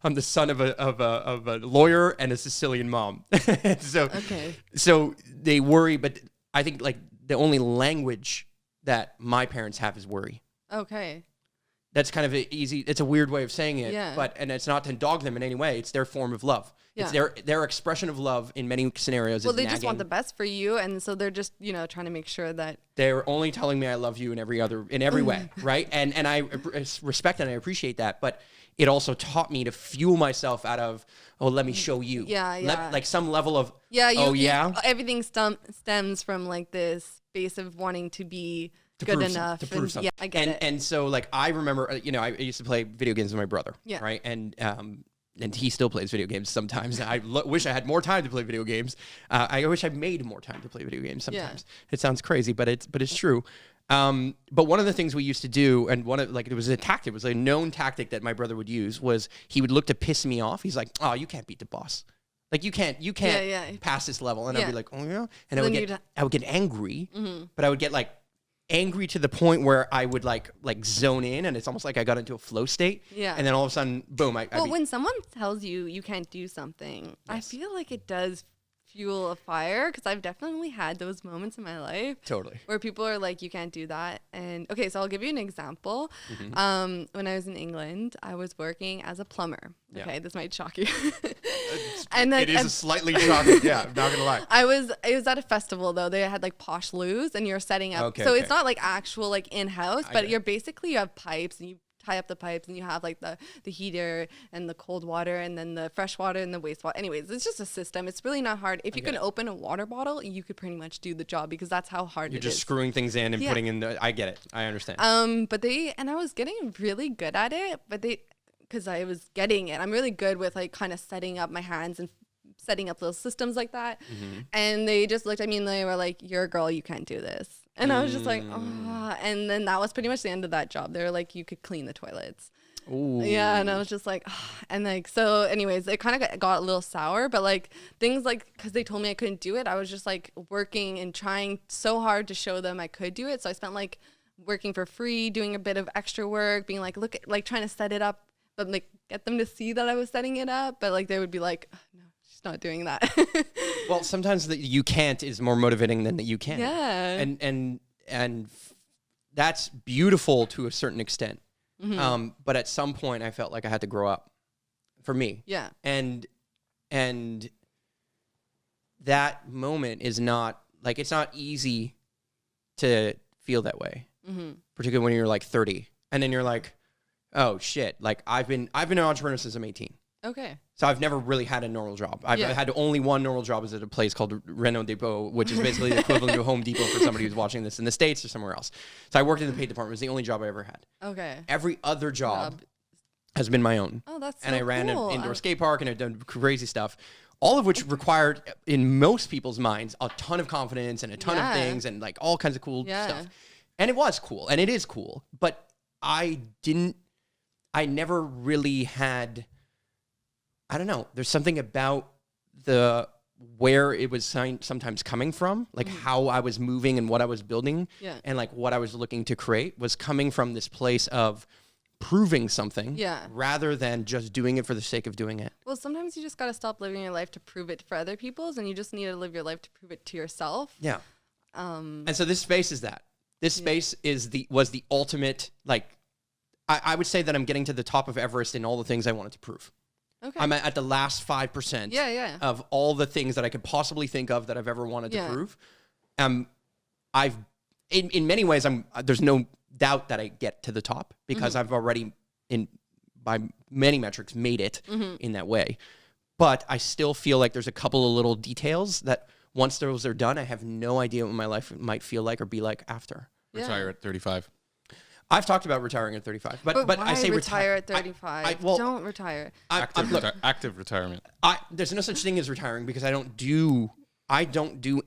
I'm the son of a lawyer and a Sicilian mom, so they worry, but I think like the only language that my parents have is worry. Okay. That's kind of it's a weird way of saying it, and it's not to dog them in any way. It's their form of love. Yeah. It's their expression of love in many scenarios. Well, they just want the best for you, and so they're just, you know, trying to make sure that they're only telling me I love you in every way, right? And I respect and I appreciate that, but it also taught me to fuel myself out of, let me show you, like some level of everything stems from like this base of wanting to be good enough to prove something. Yeah, I get it. And so like I remember, you know, I used to play video games with my brother, right? And he still plays video games sometimes. I wish I had more time to play video games. I wish I made more time to play video games sometimes. It sounds crazy, but it's true. But one of the things we used to do, and it was a known tactic that my brother would use, was he would look to piss me off. He's like, "Oh, you can't beat the boss. Like you can't pass this level." And I'd be like, "Oh yeah," and I would get angry, but I would get like angry to the point where I would like zone in, and it's almost like I got into a flow state. Yeah. And then all of a sudden, boom. When someone tells you you can't do something, I feel like it does fuel a fire, because I've definitely had those moments in my life Totally. where people are like, you can't do that. And okay, so I'll give you an example. When I was in England, I was working as a plumber. Yeah. Okay, this might shock you. And like, It is a slightly shocking. Yeah, I'm not gonna lie. it was at a festival though. They had like posh loos, and you're setting up. Okay, so okay. it's not like actual like in-house, get but it. you're basically, you have pipes, and you tie up the pipes, and you have like the heater and the cold water, and then the fresh water and the wastewater. Anyways, it's just a system. It's really not hard. If you can open a water bottle, you could pretty much do the job, because that's how hard You're it just is. screwing things in and Yeah. putting in the. I get it. I understand. And I was getting really good at it, because I was getting it. I'm really good with like kind of setting up my hands and setting up little systems like that. And they just looked at me and they were like, "You're a girl, you can't do this." And I was just like, "Oh." And then that was pretty much the end of that job. They were like, "You could clean the toilets." Ooh. Yeah, and I was just like, oh. And like, so anyways, it kind of got a little sour, but like things like, because they told me I couldn't do it, I was just like working and trying so hard to show them I could do it. So I spent like working for free, doing a bit of extra work, being like, look at, like trying to set it up, but like get them to see that I was setting it up. But like they would be like, oh, no, she's not doing that. Well, sometimes the you can't is more motivating than the you can. Yeah. And that's beautiful to a certain extent. But at some point I felt like I had to grow up for me. Yeah. And that moment is not like, it's not easy to feel that way, particularly when you're like 30 and then you're like, oh shit. Like I've been an entrepreneur since I'm 18. Okay. So I've never really had a normal job. I've had only one normal job is at a place called Renault Depot, which is basically the equivalent to Home Depot for somebody who's watching this in the States or somewhere else. So I worked in the paint department. It was the only job I ever had. Okay. Every other job has been my own. Oh, that's so And I ran cool. an indoor skate park and I've done crazy stuff, all of which required, in most people's minds, a ton of confidence and a ton of things and like all kinds of cool stuff. And it was cool and it is cool, but I never really had, I don't know. There's something about where it was sometimes coming from, like how I was moving and what I was building and like what I was looking to create was coming from this place of proving something rather than just doing it for the sake of doing it. Well, sometimes you just got to stop living your life to prove it for other people's, and you just need to live your life to prove it to yourself. Yeah. And so this space is that. This space was the ultimate, like, I would say that I'm getting to the top of Everest in all the things I wanted to prove. Okay. I'm at the last 5% of all the things that I could possibly think of that I've ever wanted to prove. I've in many ways there's no doubt that I get to the top because I've already by many metrics made it in that way. But I still feel like there's a couple of little details that once those are done, I have no idea what my life might feel like or be like after. Retire at 35. I've talked about retiring at 35, but why I say retire at 35. Don't retire. Active retirement. There's no such thing as retiring because I don't do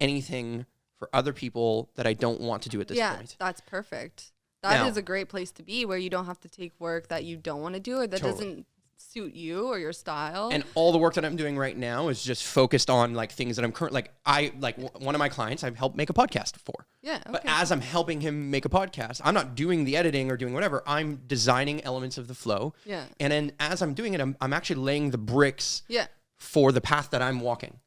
anything for other people that I don't want to do at this point. That's perfect. That is a great place to be, where you don't have to take work that you don't want to do or that doesn't suit you or your style. And all the work that I'm doing right now is just focused on like things that I'm currently one of my clients I've helped make a podcast for. Yeah. Okay. But as I'm helping him make a podcast, I'm not doing the editing or doing whatever. I'm designing elements of the flow. Yeah. And then as I'm doing it, I'm actually laying the bricks for the path that I'm walking.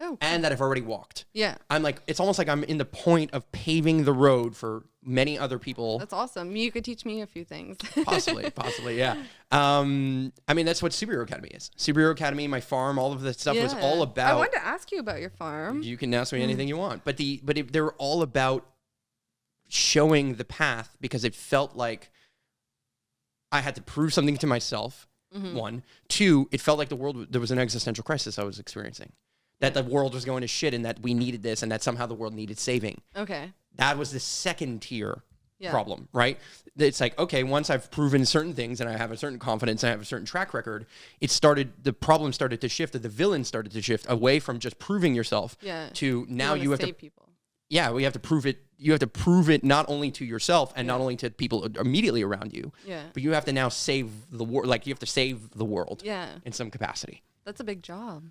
Oh, cool. And that I've already walked. Yeah. I'm like, it's almost like I'm in the point of paving the road for many other people. That's awesome. You could teach me a few things. Possibly, yeah. I mean, that's what Superhero Academy is. Superhero Academy, my farm, all of that stuff was all about. I wanted to ask you about your farm. You can ask me anything you want, but they were all about showing the path because it felt like I had to prove something to myself. One, two, it felt like there was an existential crisis I was experiencing. That the world was going to shit and that we needed this and that somehow the world needed saving. Okay. That was the second tier problem, right? It's like, okay, once I've proven certain things and I have a certain confidence and I have a certain track record, the problem started to shift, the villain started to shift away from just proving yourself to now you have to save people. Yeah, we have to prove it. You have to prove it not only to yourself and not only to people immediately around you, but you have to now save the world. Like you have to save the world in some capacity. That's a big job.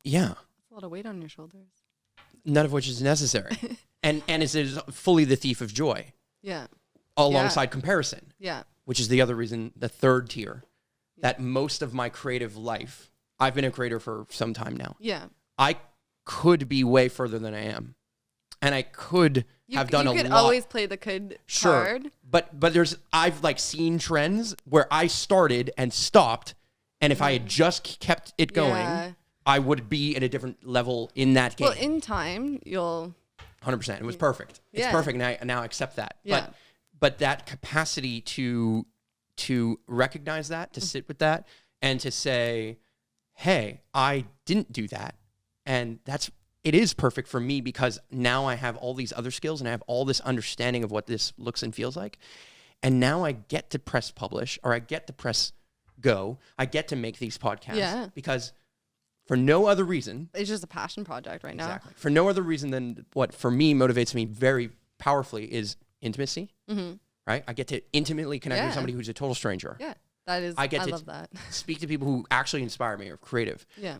Yeah. That's a lot of weight on your shoulders. None of which is necessary. and is fully the thief of joy. Yeah. Alongside comparison. Yeah. Which is the other reason, the third tier, that most of my creative life, I've been a creator for some time now. Yeah. I could be way further than I am. And I could have done a lot. You could always play the could card. But I've like seen trends where I started and stopped, and if I had just kept it going, I would be at a different level in that game. Well, in time, you'll 100%. It was perfect. It's perfect, and now I accept that. Yeah. But that capacity to recognize that, to sit with that, and to say, hey, I didn't do that, and it is perfect for me because now I have all these other skills and I have all this understanding of what this looks and feels like. And now I get to press publish, or I get to press go. I get to make these podcasts because for no other reason. It's just a passion project right now. Exactly. For no other reason than what for me motivates me very powerfully is intimacy, right? I get to intimately connect with somebody who's a total stranger. Yeah, that is, I love that. Speak to people who actually inspire me or creative. Yeah.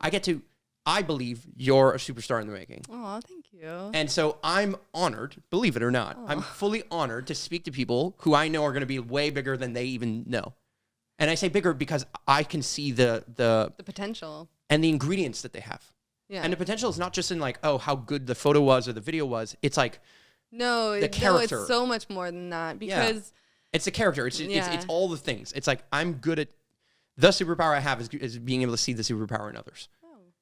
I believe you're a superstar in the making. Oh, thank you. And so I'm honored, believe it or not, I'm fully honored to speak to people who I know are going to be way bigger than they even know. And I say bigger because I can see the potential and the ingredients that they have. Yeah. And the potential is not just in like, oh, how good the photo was or the video was. It's like the character. No, it's so much more than that because it's the character. It's all the things. It's like I'm good at the superpower I have is being able to see the superpower in others.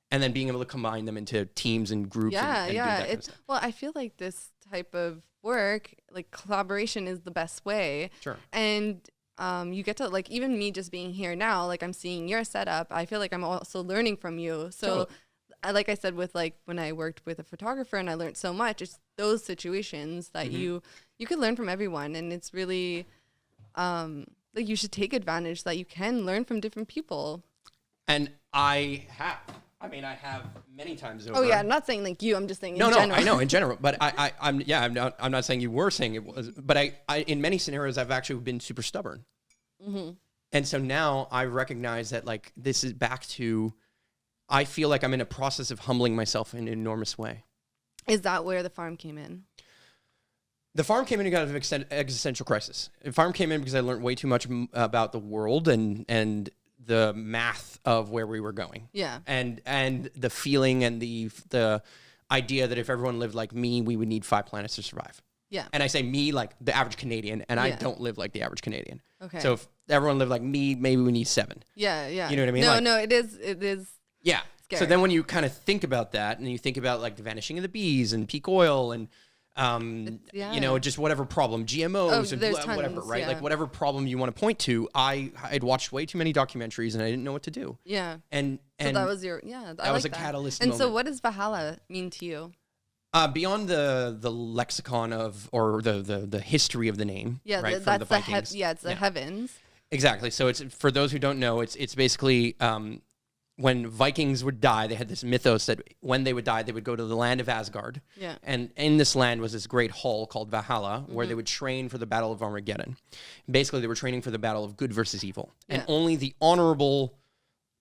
And then being able to combine them into teams and groups. And do that kind of stuff. Well, I feel like this type of work, like collaboration is the best way. Sure. And you get to, like, even me just being here now, like I'm seeing your setup. I feel like I'm also learning from you. So like I said, with like when I worked with a photographer and I learned so much, it's those situations that you could learn from everyone. And it's really like you should take advantage that you can learn from different people. And I have many times over. Oh yeah, I'm not saying like you. I'm just saying in general. No, I know in general, but I'm not saying you were saying it was, but I in many scenarios I've actually been super stubborn, and so now I recognize that like this is back to, I feel like I'm in a process of humbling myself in an enormous way. Is that where the farm came in? The farm came in because of existential crisis. The farm came in because I learned way too much about the world and the math of where we were going. Yeah. And the feeling and the idea that if everyone lived like me, we would need 5 planets to survive. Yeah. And I say me like the average Canadian, and I don't live like the average Canadian. Okay. So if everyone lived like me, maybe we need 7. Yeah, yeah. You know what I mean? No, it is Yeah. scary. So then when you kind of think about that and you think about like the vanishing of the bees and peak oil and you know, just whatever problem, GMOs and whatever, right? Like whatever problem you want to point to, I'd watched way too many documentaries and I didn't know what to do. Yeah. And so that was your, that was a catalyst And moment. so what does Valhalla mean to you? Beyond the lexicon of, or the history of the name, right? That's the Vikings. it's the heavens. Exactly. So it's, for those who don't know, it's basically, when Vikings would die, they had this mythos that when they would die, they would go to the land of Asgard. Yeah. And in this land was this great hall called Valhalla, where they would train for the Battle of Armageddon. Basically, they were training for the battle of good versus evil. And only the honorable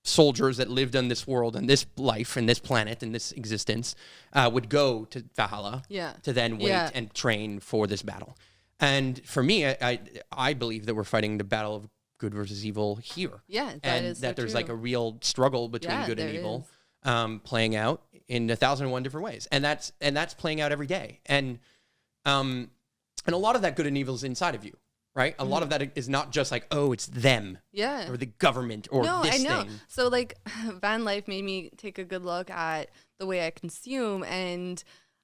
soldiers that lived on this world and this life and this planet and this existence would go to Valhalla to then wait and train for this battle. And for me, I believe that we're fighting the battle of good versus evil here. Yeah, and that there's like a real struggle between good and evil playing out in 1,001 different ways. And that's playing out every day. And a lot of that good and evil is inside of you, right? A lot of that is not just like, oh, it's them. Yeah. Or the government or this thing. So like Vanlife made me take a good look at the way I consume, and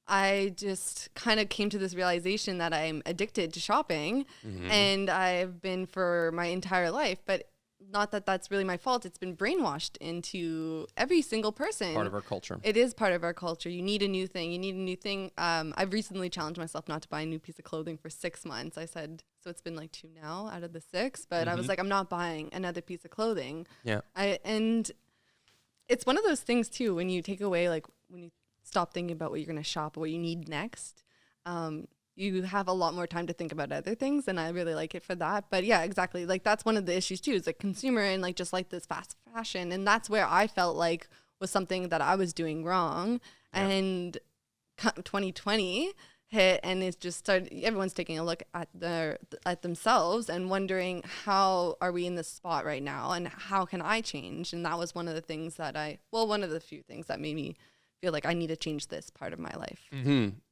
I just kind of came to this realization that I'm addicted to shopping, and I've been for my entire life, but not that that's really my fault. It's been brainwashed into every single person. Part of our culture. It is part of our culture. You need a new thing. You need a new thing. I've recently challenged myself not to buy a new piece of clothing for 6 months. I said, so it's been like 2 now out of the 6, but I was like, I'm not buying another piece of clothing. Yeah. And it's one of those things too, when you take away, like when you stop thinking about what you're going to shop or what you need next, you have a lot more time to think about other things, and I really like it for that. But yeah, exactly. Like that's one of the issues too, is like consumer and like just like this fast fashion. And that's where I felt like was something that I was doing wrong. Yeah. And 2020 hit, and it's just started, everyone's taking a look at themselves and wondering, how are we in this spot right now and how can I change? And that was one of the things that one of the few things that made me feel like I need to change this part of my life.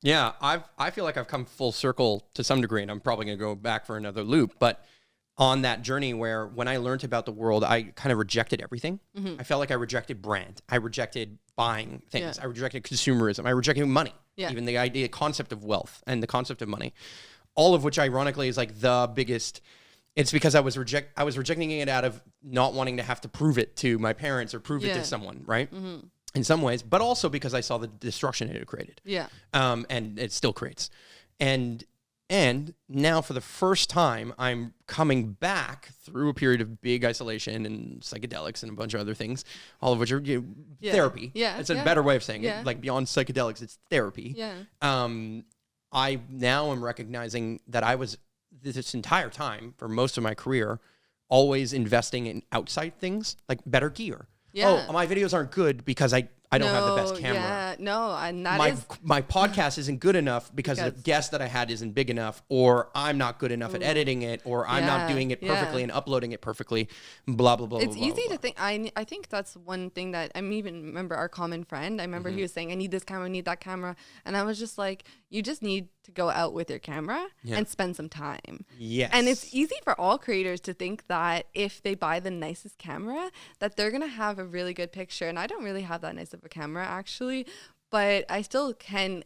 Yeah, I feel like I've come full circle to some degree, and I'm probably going to go back for another loop. But on that journey where when I learned about the world, I kind of rejected everything. I felt like I rejected brand. I rejected buying things. I rejected consumerism. I rejected money. Even the concept of wealth and the concept of money. All of which, ironically, is like the biggest. It's because I was rejecting it out of not wanting to have to prove it to my parents or prove it to someone, right? In some ways, but also because I saw the destruction it had created. And it still creates. And now for the first time, I'm coming back through a period of big isolation and psychedelics and a bunch of other things, all of which are therapy. It's a better way of saying it. Like beyond psychedelics, it's therapy. I now am recognizing that I was this entire time for most of my career always investing in outside things like better gear. Oh, my videos aren't good because I don't have the best camera. And my podcast isn't good enough because the guest that I had isn't big enough, or I'm not good enough at editing it, or I'm not doing it perfectly and uploading it perfectly, blah, blah, blah, It's blah, easy blah. to think. I think that's one thing that I even remember our common friend. I remember he was saying, I need this camera, I need that camera. And I was just like, you just need to go out with your camera and spend some time. Yes. And it's easy for all creators to think that if they buy the nicest camera, that they're going to have a really good picture. And I don't really have that nice of a camera actually, but I still can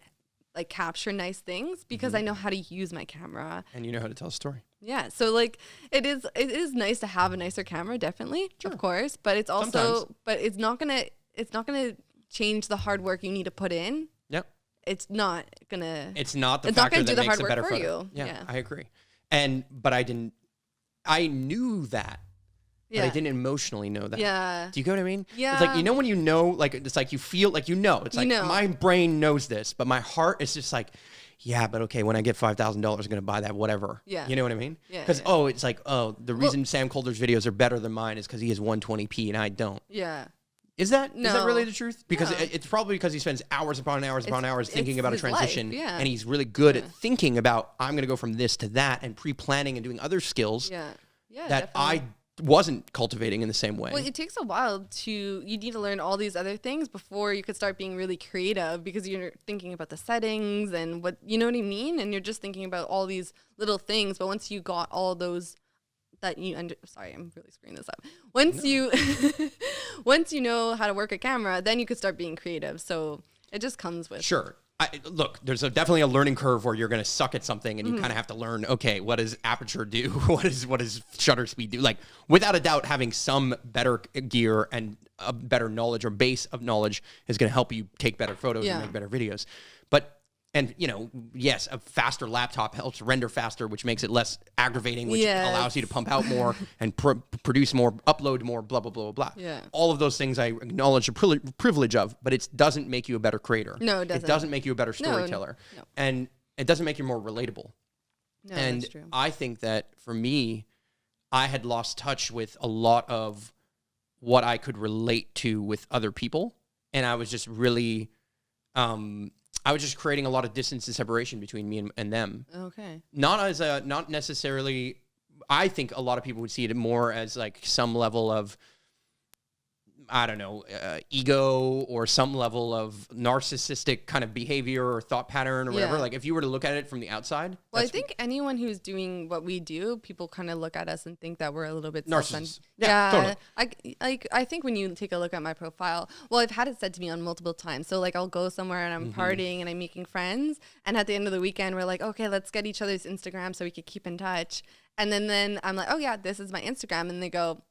like capture nice things because I know how to use my camera. And you know how to tell a story. Yeah. So like it is nice to have a nicer camera, definitely, of course, but it's also, Sometimes. but it's not going to change the hard work you need to put in. Yep. It's not going to, It's not the it's not factor going to that do the makes hard a work better for photo. you. Yeah, I agree. But I knew that. But I didn't emotionally know that. Yeah. Do you get what I mean? Yeah. It's like, when you know, like, it's like you feel like it's like my brain knows this, but my heart is just like, yeah, but okay, when I get $5,000, I'm going to buy that, whatever. Yeah. You know what I mean? Yeah. Because, it's like, the reason Sam Colder's videos are better than mine is because he has 120p and I don't. Yeah. Is that No. really the truth? Because No. it's probably because he spends hours upon hours upon hours thinking about a his life, transition. and he's really good at thinking about, I'm going to go from this to that and pre-planning and doing other skills Yeah. Yeah. that definitely. I wasn't cultivating in the same way. Well, it takes a while you need to learn all these other things before you could start being really creative because you're thinking about the settings and what, you know what I mean? And you're just thinking about all these little things. But once you got all those sorry, I'm really screwing this up. Once you know how to work a camera, then you could start being creative. So it just comes with. Sure. Look, there's definitely a learning curve where you're going to suck at something and you kind of have to learn, okay, what does aperture do? What does shutter speed do? Like, without a doubt, having some better gear and a better knowledge or base of knowledge is going to help you take better photos and make better videos. And, yes, a faster laptop helps render faster, which makes it less aggravating, which allows you to pump out more and produce more, upload more, blah, blah, blah, blah, blah. Yeah. All of those things I acknowledge the privilege of, but it doesn't make you a better creator. No, it doesn't. It doesn't make you a better storyteller. No. And it doesn't make you more relatable. No, And that's true. I think that for me, I had lost touch with a lot of what I could relate to with other people. And I was just really... I was just creating a lot of distance and separation between me and them. Okay. Not necessarily. I think a lot of people would see it more as like some level of, I don't know, ego or some level of narcissistic kind of behavior or thought pattern or whatever. Like if you were to look at it from the outside. Well, I think anyone who's doing what we do, people kind of look at us and think that we're a little bit narcissists. Yeah, totally. I think when you take a look at my profile, well, I've had it said to me on multiple times. So like I'll go somewhere and I'm partying and I'm making friends. And at the end of the weekend, we're like, okay, let's get each other's Instagram so we could keep in touch. And then I'm like, oh yeah, this is my Instagram. And they go,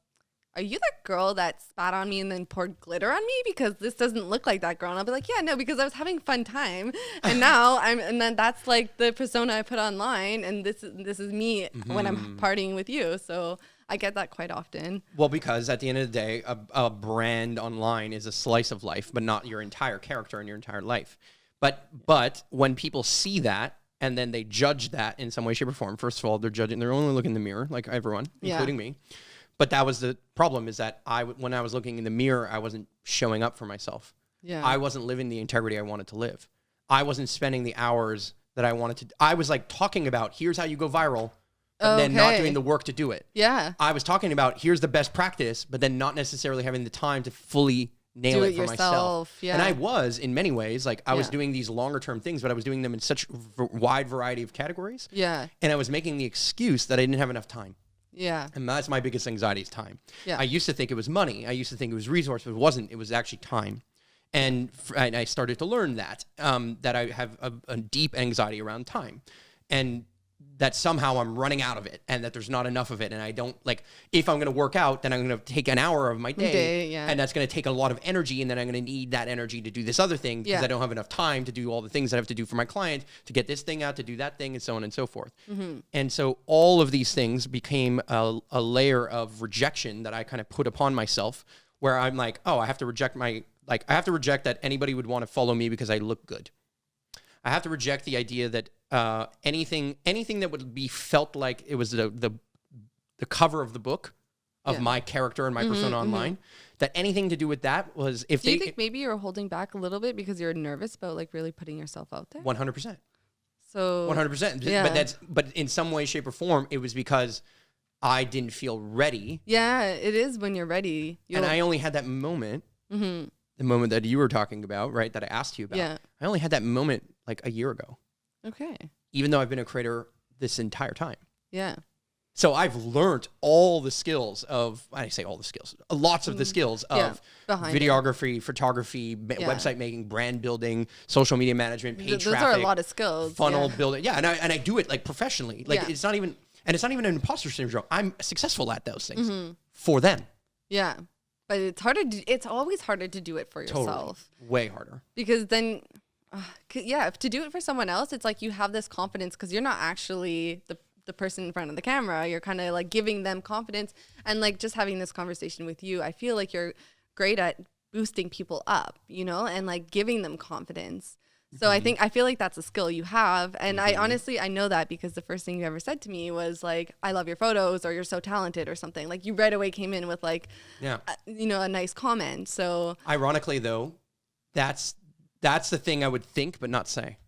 are you that girl that spat on me and then poured glitter on me? Because this doesn't look like that girl. And I'll be like, yeah, no, because I was having fun time. And now and then that's like the persona I put online. And this is me when I'm partying with you. So I get that quite often. Well, because at the end of the day, a brand online is a slice of life, but not your entire character and your entire life. But when people see that and then they judge that in some way, shape, or form, first of all, they're only looking in the mirror, like everyone, including me. But that was the problem, is that when I was looking in the mirror, I wasn't showing up for myself. Yeah. I wasn't living the integrity I wanted to live. I wasn't spending the hours that I wanted to. I was like talking about, here's how you go viral, but then not doing the work to do it. Yeah. I was talking about, here's the best practice, but then not necessarily having the time to fully nail Do it it for yourself, myself. yeah. And I was, in many ways, like I was Yeah. doing these longer term things, but I was doing them in such wide variety of categories. Yeah. And I was making the excuse that I didn't have enough time. Yeah. And that's my biggest anxiety is time. Yeah. I used to think it was money. I used to think it was resource, but it wasn't. It was actually time. And I started to learn that, that I have a deep anxiety around time. And that somehow I'm running out of it and that there's not enough of it. And I don't like, if I'm going to work out, then I'm going to take an hour of my day, yeah. and that's going to take a lot of energy. And then I'm going to need that energy to do this other thing because Yeah. I don't have enough time to do all the things that I have to do for my client, to get this thing out, to do that thing, and so on and so forth. And so all of these things became a layer of rejection that I kind of put upon myself, where I'm like, oh, I have to reject I have to reject that anybody would want to follow me because I look good. I have to reject the idea that anything that would be felt like it was the cover of the book of my character and my persona online, that anything to do with that was Do you think maybe you're holding back a little bit because you're nervous about like really putting yourself out there? 100%. So 100%. Yeah. But in some way, shape, or form, it was because I didn't feel ready. Yeah, it is when you're ready. And I only had that moment, the moment that you were talking about, right, that I asked you about. Yeah. I only had that moment like a year ago, Okay. even though I've been a creator this entire time. Yeah. So I've learned all the skills of, I say all the skills, lots of the skills of behind videography, photography, website making, brand building, social media management, paid Those traffic. are a lot of skills. Funnel yeah. building. Yeah, and I do it like professionally. Like Yeah. it's not even an imposter syndrome. I'm successful at those things for them. Yeah. But it's harder. It's always harder to do it for Totally. yourself Way harder. because then, if to do it for someone else, it's like you have this confidence because you're not actually the person in front of the camera. You're kind of like giving them confidence, and like just having this conversation with you, I feel like you're great at boosting people up, and like giving them confidence. So I feel like that's a skill you have. And I honestly, I know that because the first thing you ever said to me was like, I love your photos, or you're so talented, or something. Like you right away came in with like, a nice comment. So Ironically though, that's the thing I would think but not say.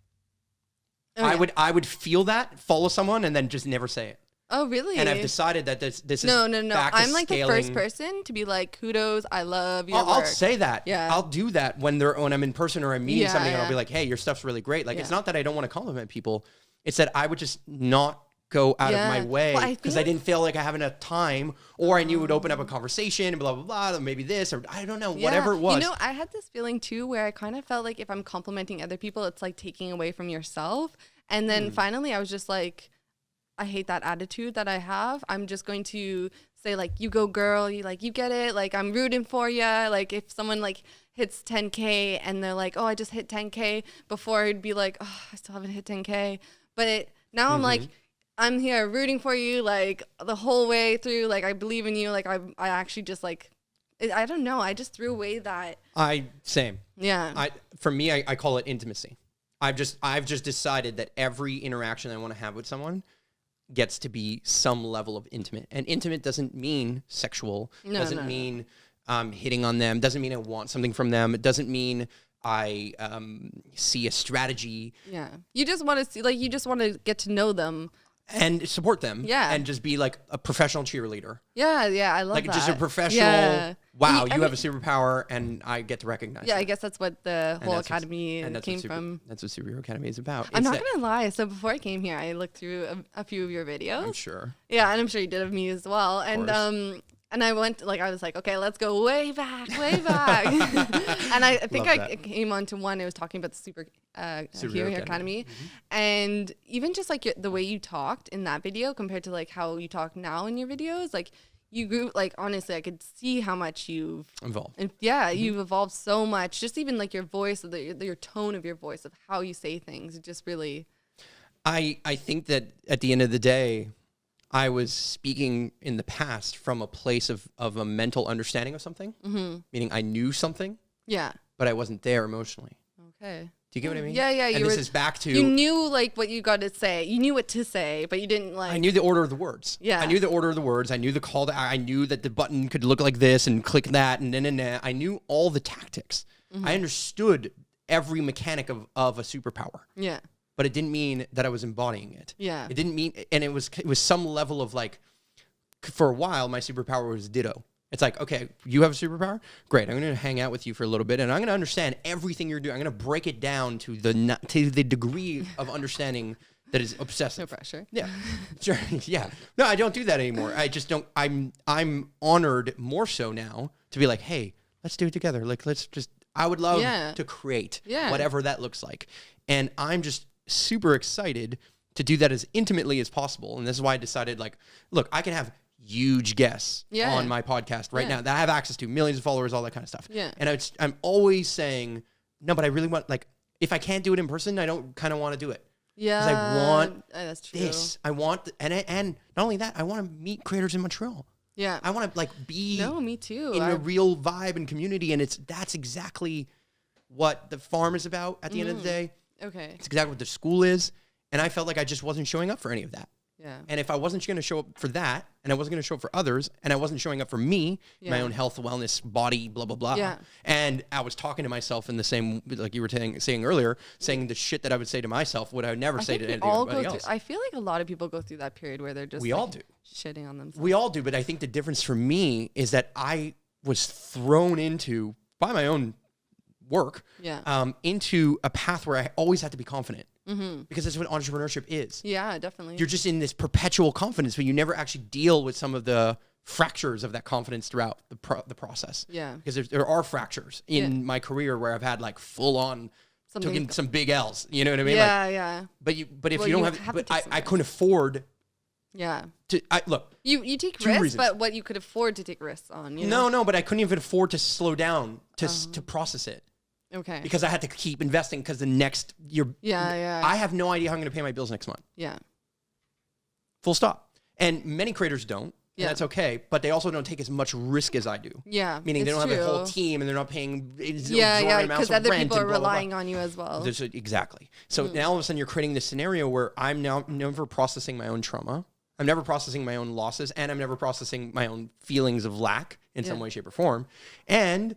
okay. I would feel that, follow someone, and then just never say it. Oh, really? And I've decided that this is No. back to I'm like scaling. the first person to be like, kudos, I love your I'll work. say that. Yeah. I'll do that when I'm in person or I'm meeting Yeah, somebody, and I'll yeah. be like, hey, your stuff's really great. Like, it's Yeah. not that I don't want to compliment people. It's that I would just not go out of Yeah. my way Well, I because feel I didn't feel like I have enough time, or I knew it would open up a conversation and blah, blah, blah, or maybe this, or I don't know, whatever it was. I had this feeling too where I kind of felt like if I'm complimenting other people, it's like taking away from yourself. And then finally I was just like, I hate that attitude that I have. I'm just going to say like, you go girl, you get it. Like I'm rooting for you. Like if someone like hits 10K and they're like, oh, I just hit 10K, before I'd be like, oh, I still haven't hit 10K. But now I'm like, I'm here rooting for you like the whole way through. Like I believe in you. Like I actually just like, I don't know. I just threw away that. Same. Yeah. For me, I call it intimacy. I've just decided that every interaction I want to have with someone gets to be some level of intimate. And intimate doesn't mean sexual. Doesn't mean hitting on them. Doesn't mean I want something from them. It doesn't mean I see a strategy. Yeah. You just want to see, like, you just want to get to know them. And support them. Yeah. And just be like a professional cheerleader. Yeah. I love that. Like just a professional, Yeah. wow, you have a superpower and I get to recognize Yeah, it. I guess that's what the whole that's academy and that's came what from. That's what Superhero Academy is about. I'm It's not that- going to lie. So before I came here, I looked through a few of your videos. I'm sure. Yeah, and I'm sure you did of me as well. And course. and I went I was like, okay, let's go way back. And I think Love I that. came onto one. It was talking about the Superhero Hero Academy. Academy, and even just like the way you talked in that video compared to like how you talk now in your videos, like you grew. Like honestly, I could see how much you've Involved. and yeah, you've evolved so much. Just even like your voice, your tone of your voice, of how you say things, it just really. I think that at the end of the day, I was speaking in the past from a place of a mental understanding of something, meaning I knew something, Yeah. but I wasn't there emotionally. Okay. Do you get what I mean? Yeah. And this is back to You knew like what you got to say. You knew what to say, but you didn't like. I knew the order of the words. Yeah. I knew the order of the words. I knew the call to. I knew that the button could look like this and click that and then. I knew all the tactics. I understood every mechanic of a superpower. Yeah. But it didn't mean that I was embodying it. Yeah. It didn't mean, and it was some level of like, for a while, my superpower was ditto. It's like, okay, you have a superpower? Great. I'm going to hang out with you for a little bit, and I'm going to understand everything you're doing. I'm going to break it down to the degree of understanding that is obsessive. No pressure. Yeah. Sure. Yeah. No, I don't do that anymore. I just don't. I'm honored more so now to be like, hey, let's do it together. Like, let's just. I would love to create whatever that looks like, and I'm just super excited to do that as intimately as possible. And this is why I decided, like, look, I can have huge guests on my podcast right now that I have access to, millions of followers, all that kind of stuff. Yeah. And I'm always saying, no, but I really want, like, if I can't do it in person, I don't kind of want to do it. Yeah. Because I want that's true. this. I want, and not only that, I want to meet creators in Montreal. Yeah. I want to, like, be me too. In a real vibe and community. And that's exactly what the farm is about at the end of the day. Okay. It's exactly what the school is. And I felt like I just wasn't showing up for any of that. Yeah. And if I wasn't going to show up for that, and I wasn't going to show up for others, and I wasn't showing up for me, my own health, wellness, body, blah, blah, blah. And I was talking to myself in the same, like you were saying earlier, saying the shit that I would say to myself, would I never say to anybody else. I feel like a lot of people go through that period where they're just all do. Shitting on themselves. We all do. But I think the difference for me is that I was thrown into, by my own work, into a path where I always had to be confident. Mm-hmm. Because that's what entrepreneurship is. Yeah, definitely. You're just in this perpetual confidence, but you never actually deal with some of the fractures of that confidence throughout the process. Yeah. Because there are fractures in my career where I've had like full on taking some big L's. You know what I mean? Yeah, like, yeah. But if you don't have I couldn't afford. Yeah. Look. You take risks, but what you could afford to take risks on. You know? No, but I couldn't even afford to slow down to process it. Okay. Because I had to keep investing because the next year. Yeah. I have no idea how I'm going to pay my bills next month. Yeah. Full stop. And many creators don't. And that's okay. But they also don't take as much risk as I do. Yeah. Meaning they don't have a whole team and they're not paying amounts because of other rent people are relying blah. On you as well. Exactly. So now all of a sudden you're creating this scenario where I'm now never processing my own trauma. I'm never processing my own losses. And I'm never processing my own feelings of lack in some way, shape, or form. And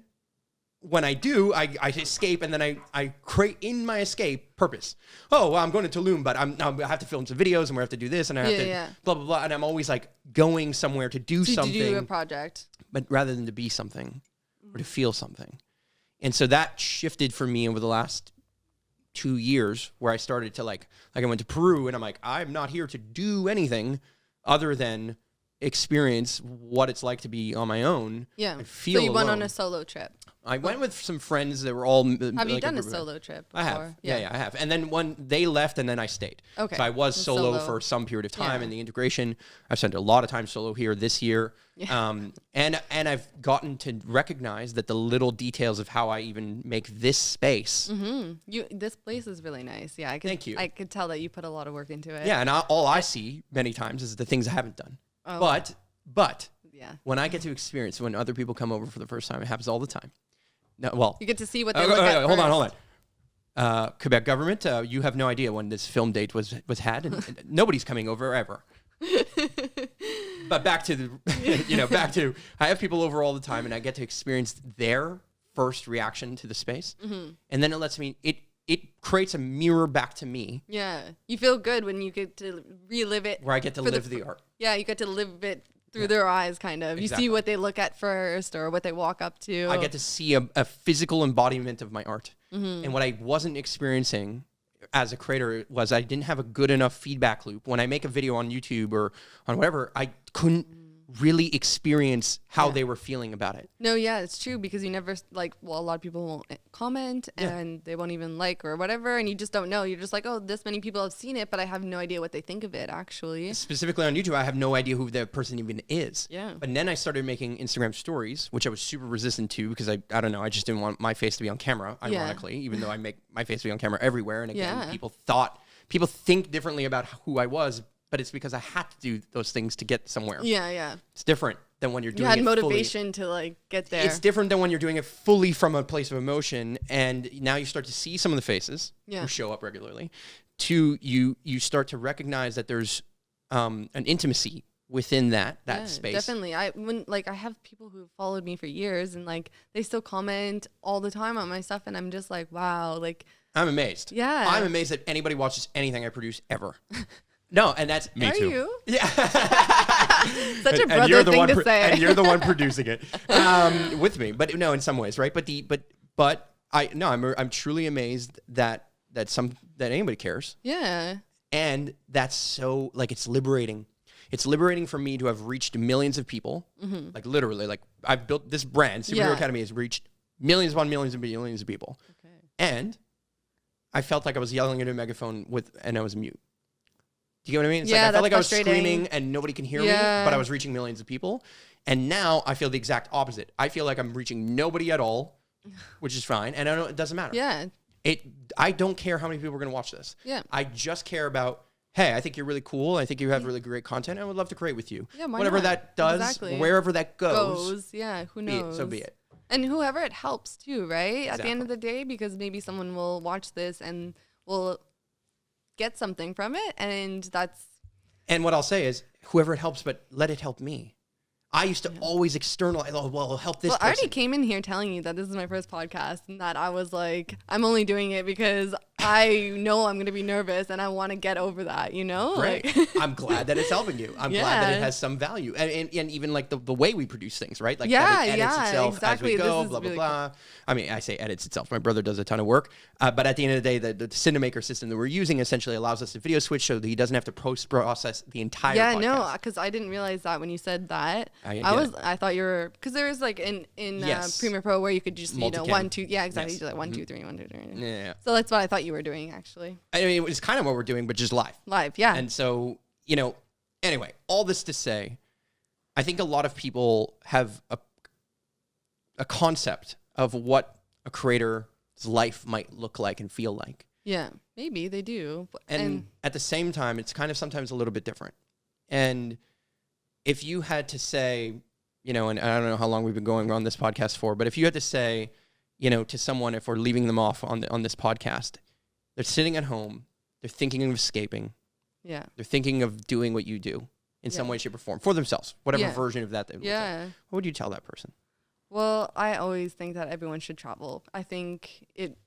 when I do, I escape, and then I create in my escape purpose. Oh, well, I'm going to Tulum, but I have to film some videos, and we have to do this, and I have to blah, blah, blah. And I'm always like going somewhere to do something. To do a project. But rather than to be something or to feel something. And so that shifted for me over the last 2 years where I started to like I went to Peru, and I'm like, I'm not here to do anything other than experience what it's like to be on my own. Yeah. And feel so you went alone. on a solo trip. I went with some friends that were all. Have you done a solo trip before? I have. Yeah, I have. And then when they left, and then I stayed. Okay. So I was solo for some period of time in the integration. I've spent a lot of time solo here this year. Yeah. And I've gotten to recognize that the little details of how I even make this space. Mm-hmm. This place is really nice. Yeah. Thank you. I could tell that you put a lot of work into it. Yeah, and all I see many times is the things I haven't done. Oh. But when I get to experience when other people come over for the first time, it happens all the time. No, well, you get to see what they look at. Hold on. Quebec government, you have no idea when this film date was had, and nobody's coming over ever. But back to I have people over all the time, and I get to experience their first reaction to the space, and then it lets me. It creates a mirror back to me. Yeah, you feel good when you get to relive it. Where I get to live the art. Yeah, you get to live it through their eyes, kind of. Exactly. You see what they look at first or what they walk up to. I get to see a physical embodiment of my art. Mm-hmm. And what I wasn't experiencing as a creator was I didn't have a good enough feedback loop. When I make a video on YouTube or on whatever, I couldn't really experience how they were feeling about it. No, yeah, it's true because you never a lot of people won't comment and they won't even like or whatever, and you just don't know. You're just like, oh, this many people have seen it, but I have no idea what they think of it actually. Specifically on YouTube, I have no idea who the person even is. Yeah. But then I started making Instagram stories, which I was super resistant to because I don't know, I just didn't want my face to be on camera, ironically, even though I make my face to be on camera everywhere. And again, people think differently about who I was, but it's because I had to do those things to get somewhere. Yeah. It's different than when you're doing it fully. You had motivation to get there. It's different than when you're doing it fully from a place of emotion, and now you start to see some of the faces who show up regularly. You start to recognize that there's an intimacy within that space. Definitely. I have people who followed me for years, and they still comment all the time on my stuff, and I'm just like, wow, I'm amazed. Yeah. I'm amazed that anybody watches anything I produce ever. No, and that's me too. Are you? Yeah. Such a brother thing to say. And you're the one producing it with me. But no, in some ways, right? But I'm truly amazed that anybody cares. Yeah. And that's so, like, it's liberating. It's liberating for me to have reached millions of people. Mm-hmm. Like, literally, like, I've built this brand. Superhero Academy has reached millions upon millions and millions of people. Okay. And I felt like I was yelling into a megaphone and I was mute. Do you get what I mean? It's like I felt like I was screaming and nobody can hear me, but I was reaching millions of people. And now I feel the exact opposite. I feel like I'm reaching nobody at all, which is fine. And I know it doesn't matter. Yeah. I don't care how many people are going to watch this. Yeah. I just care about, hey, I think you're really cool. I think you have really great content. I would love to create with you. Yeah, whatever not? that does, wherever that goes. Yeah, who knows? So be it. And whoever it helps too, right? Exactly. At the end of the day, because maybe someone will watch this and will get something from it, and that's... And what I'll say is, whoever it helps, but let it help me. I used to always externalize, it'll help this person. I already came in here telling you that this is my first podcast and that I was like, I'm only doing it because I know I'm going to be nervous and I want to get over that, you know? Right. Like, I'm glad that it's helping you. I'm glad that it has some value. And even like the way we produce things, right? Like edits itself exactly. as we go, blah, really blah, blah. Cool. I mean, I say edits itself. My brother does a ton of work. But at the end of the day, the Cinemaker system that we're using essentially allows us to video switch so that he doesn't have to post-process the entire podcast. Yeah, no, because I didn't realize that when you said that. I thought you were, because there was like in Premiere Pro where you could just, Multicam. 1, 2, yeah, exactly. You do like 1, 2, 3, 1, 2, 3. Yeah. So that's what I thought you were doing, actually. I mean, it's kind of what we're doing, but just live. Live, yeah. And so, anyway, all this to say, I think a lot of people have a concept of what a creator's life might look like and feel like. Yeah, maybe they do. And at the same time, it's kind of sometimes a little bit different. And if you had to say, and I don't know how long we've been going on this podcast for, but if you had to say, to someone, if we're leaving them off on this podcast, they're sitting at home, they're thinking of escaping. Yeah. They're thinking of doing what you do in some way, shape, or form for themselves, whatever version of that they look like. What would you tell that person? Well, I always think that everyone should travel. I think it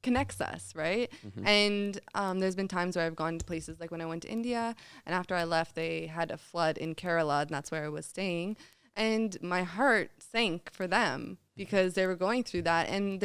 connects us, right? Mm-hmm. And there's been times where I've gone to places like when I went to India, and after I left, they had a flood in Kerala, and that's where I was staying. And my heart sank for them because they were going through that. And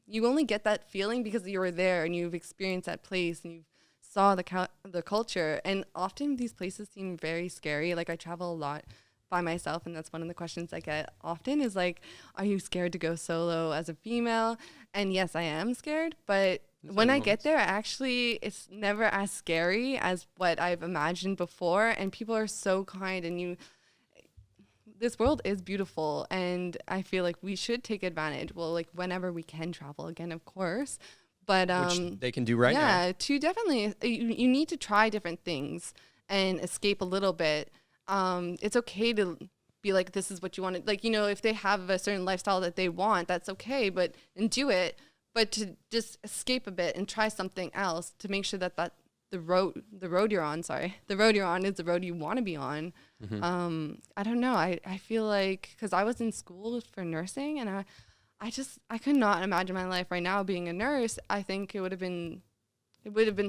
you only get that feeling because you were there and you've experienced that place and you saw the culture. And often these places seem very scary. Like, I travel a lot by myself, and that's one of the questions I get often is like, are you scared to go solo as a female? And yes, I am scared, but when I get there, it's never as scary as what I've imagined before. And people are so kind, and this world is beautiful, and I feel like we should take advantage. Well, like whenever we can travel again, of course, but which they can do right now. Yeah, to definitely, you need to try different things and escape a little bit. It's okay to be like, this is what you want to, like, if they have a certain lifestyle that they want, that's okay, and do it, but to just escape a bit and try something else to make sure that the road you're on is the road you want to be on. Mm-hmm. I don't know. I feel like, because I was in school for nursing, and I could not imagine my life right now being a nurse. I think it would have been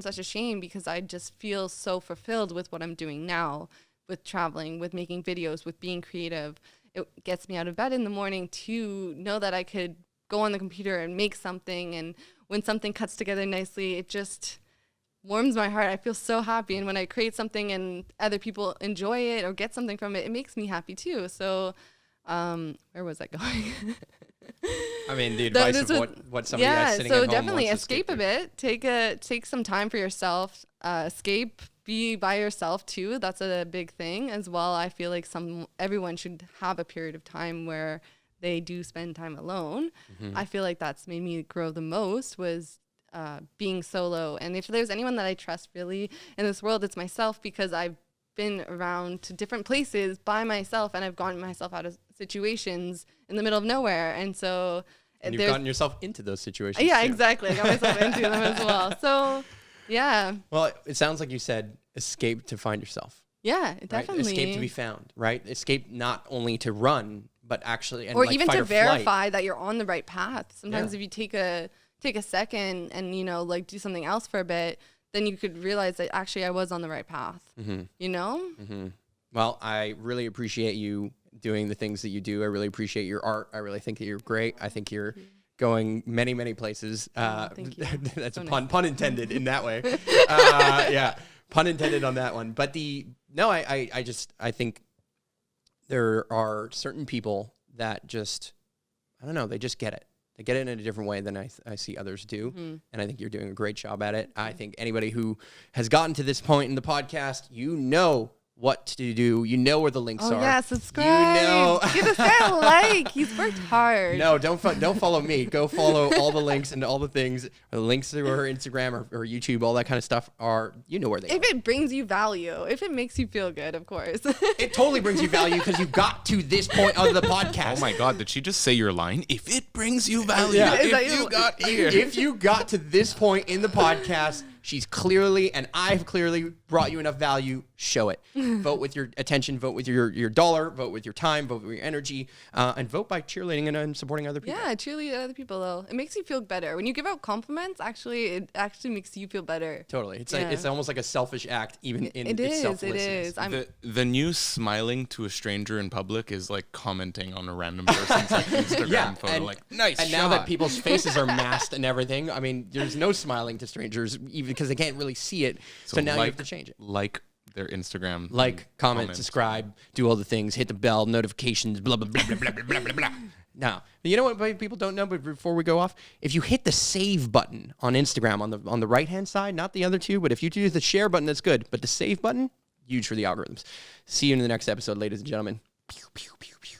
such a shame, because I just feel so fulfilled with what I'm doing now, with traveling, with making videos, with being creative. It gets me out of bed in the morning to know that I could go on the computer and make something, and when something cuts together nicely, it just warms my heart. I feel so happy, and when I create something and other people enjoy it or get something from it, it makes me happy too. So where was I going? I mean, the advice of what somebody that's sitting at home wants to definitely escape a bit. Take some time for yourself. Escape. Be by yourself too. That's a big thing as well. I feel like everyone should have a period of time where they do spend time alone. Mm-hmm. I feel like that's made me grow the most was being solo. And if there's anyone that I trust really in this world, it's myself, because I've been around to different places by myself, and I've gotten myself out of situations in the middle of nowhere. And so you've gotten yourself into those situations. Yeah, too. Exactly. I got myself into them as well. So yeah. Well, it sounds like you said escape to find yourself. Yeah, definitely. Right? Escape to be found, right? Escape not only to run, but actually, or even to verify that you're on the right path. Sometimes if you take a second and, like do something else for a bit, then you could realize that actually I was on the right path, Mm-hmm. you know? Mm-hmm. Well, I really appreciate you doing the things that you do. I really appreciate your art. I really think that you're great. I think you're going many, many places. Thank you. That's So a nice. pun intended in that way. Yeah, pun intended on that one. But I think there are certain people that just, I don't know, they just get it. They get it in a different way than I see others do. And I think you're doing a great job at it. I think anybody who has gotten to this point in the podcast, you know what to do. You know where the links are. Oh yeah, subscribe. You know. Give this guy a like. He's worked hard. No, don't follow me. Go follow all the links and all the things. The links to her Instagram or YouTube, all that kind of stuff are, you know where they are. If it brings you value, if it makes you feel good, of course. It totally brings you value because you got to this point of the podcast. Oh my God, did she just say your line? If it brings you value, Yeah. Is that if your- you got here. If you got to this point in the podcast, she's clearly, and I've clearly brought you enough value. Show it. Vote with your attention. Vote with your dollar. Vote with your time. Vote with your energy. And vote by cheerleading and supporting other people. Yeah, cheerlead other people though. It makes you feel better. When you give out compliments, it actually makes you feel better. Totally. It's Yeah. like, it's almost like a selfish act, even in It its is. selflessness. It is. The new smiling to a stranger in public is like commenting on a random person's like Instagram photo. Like, nice And shot. now that people's faces are masked and everything, I mean, there's no smiling to strangers, even because they can't really see it. So now you have to change it. Like their Instagram. Like, comment, subscribe, do all the things, hit the bell, notifications, blah, blah, blah, blah, blah, blah, blah, blah. Now, you know what people don't know, but before we go off, if you hit the save button on Instagram on the right-hand side, not the other two, but if you do the share button, that's good. But the save button, huge for the algorithms. See you in the next episode, ladies and gentlemen. Pew, pew, pew, pew.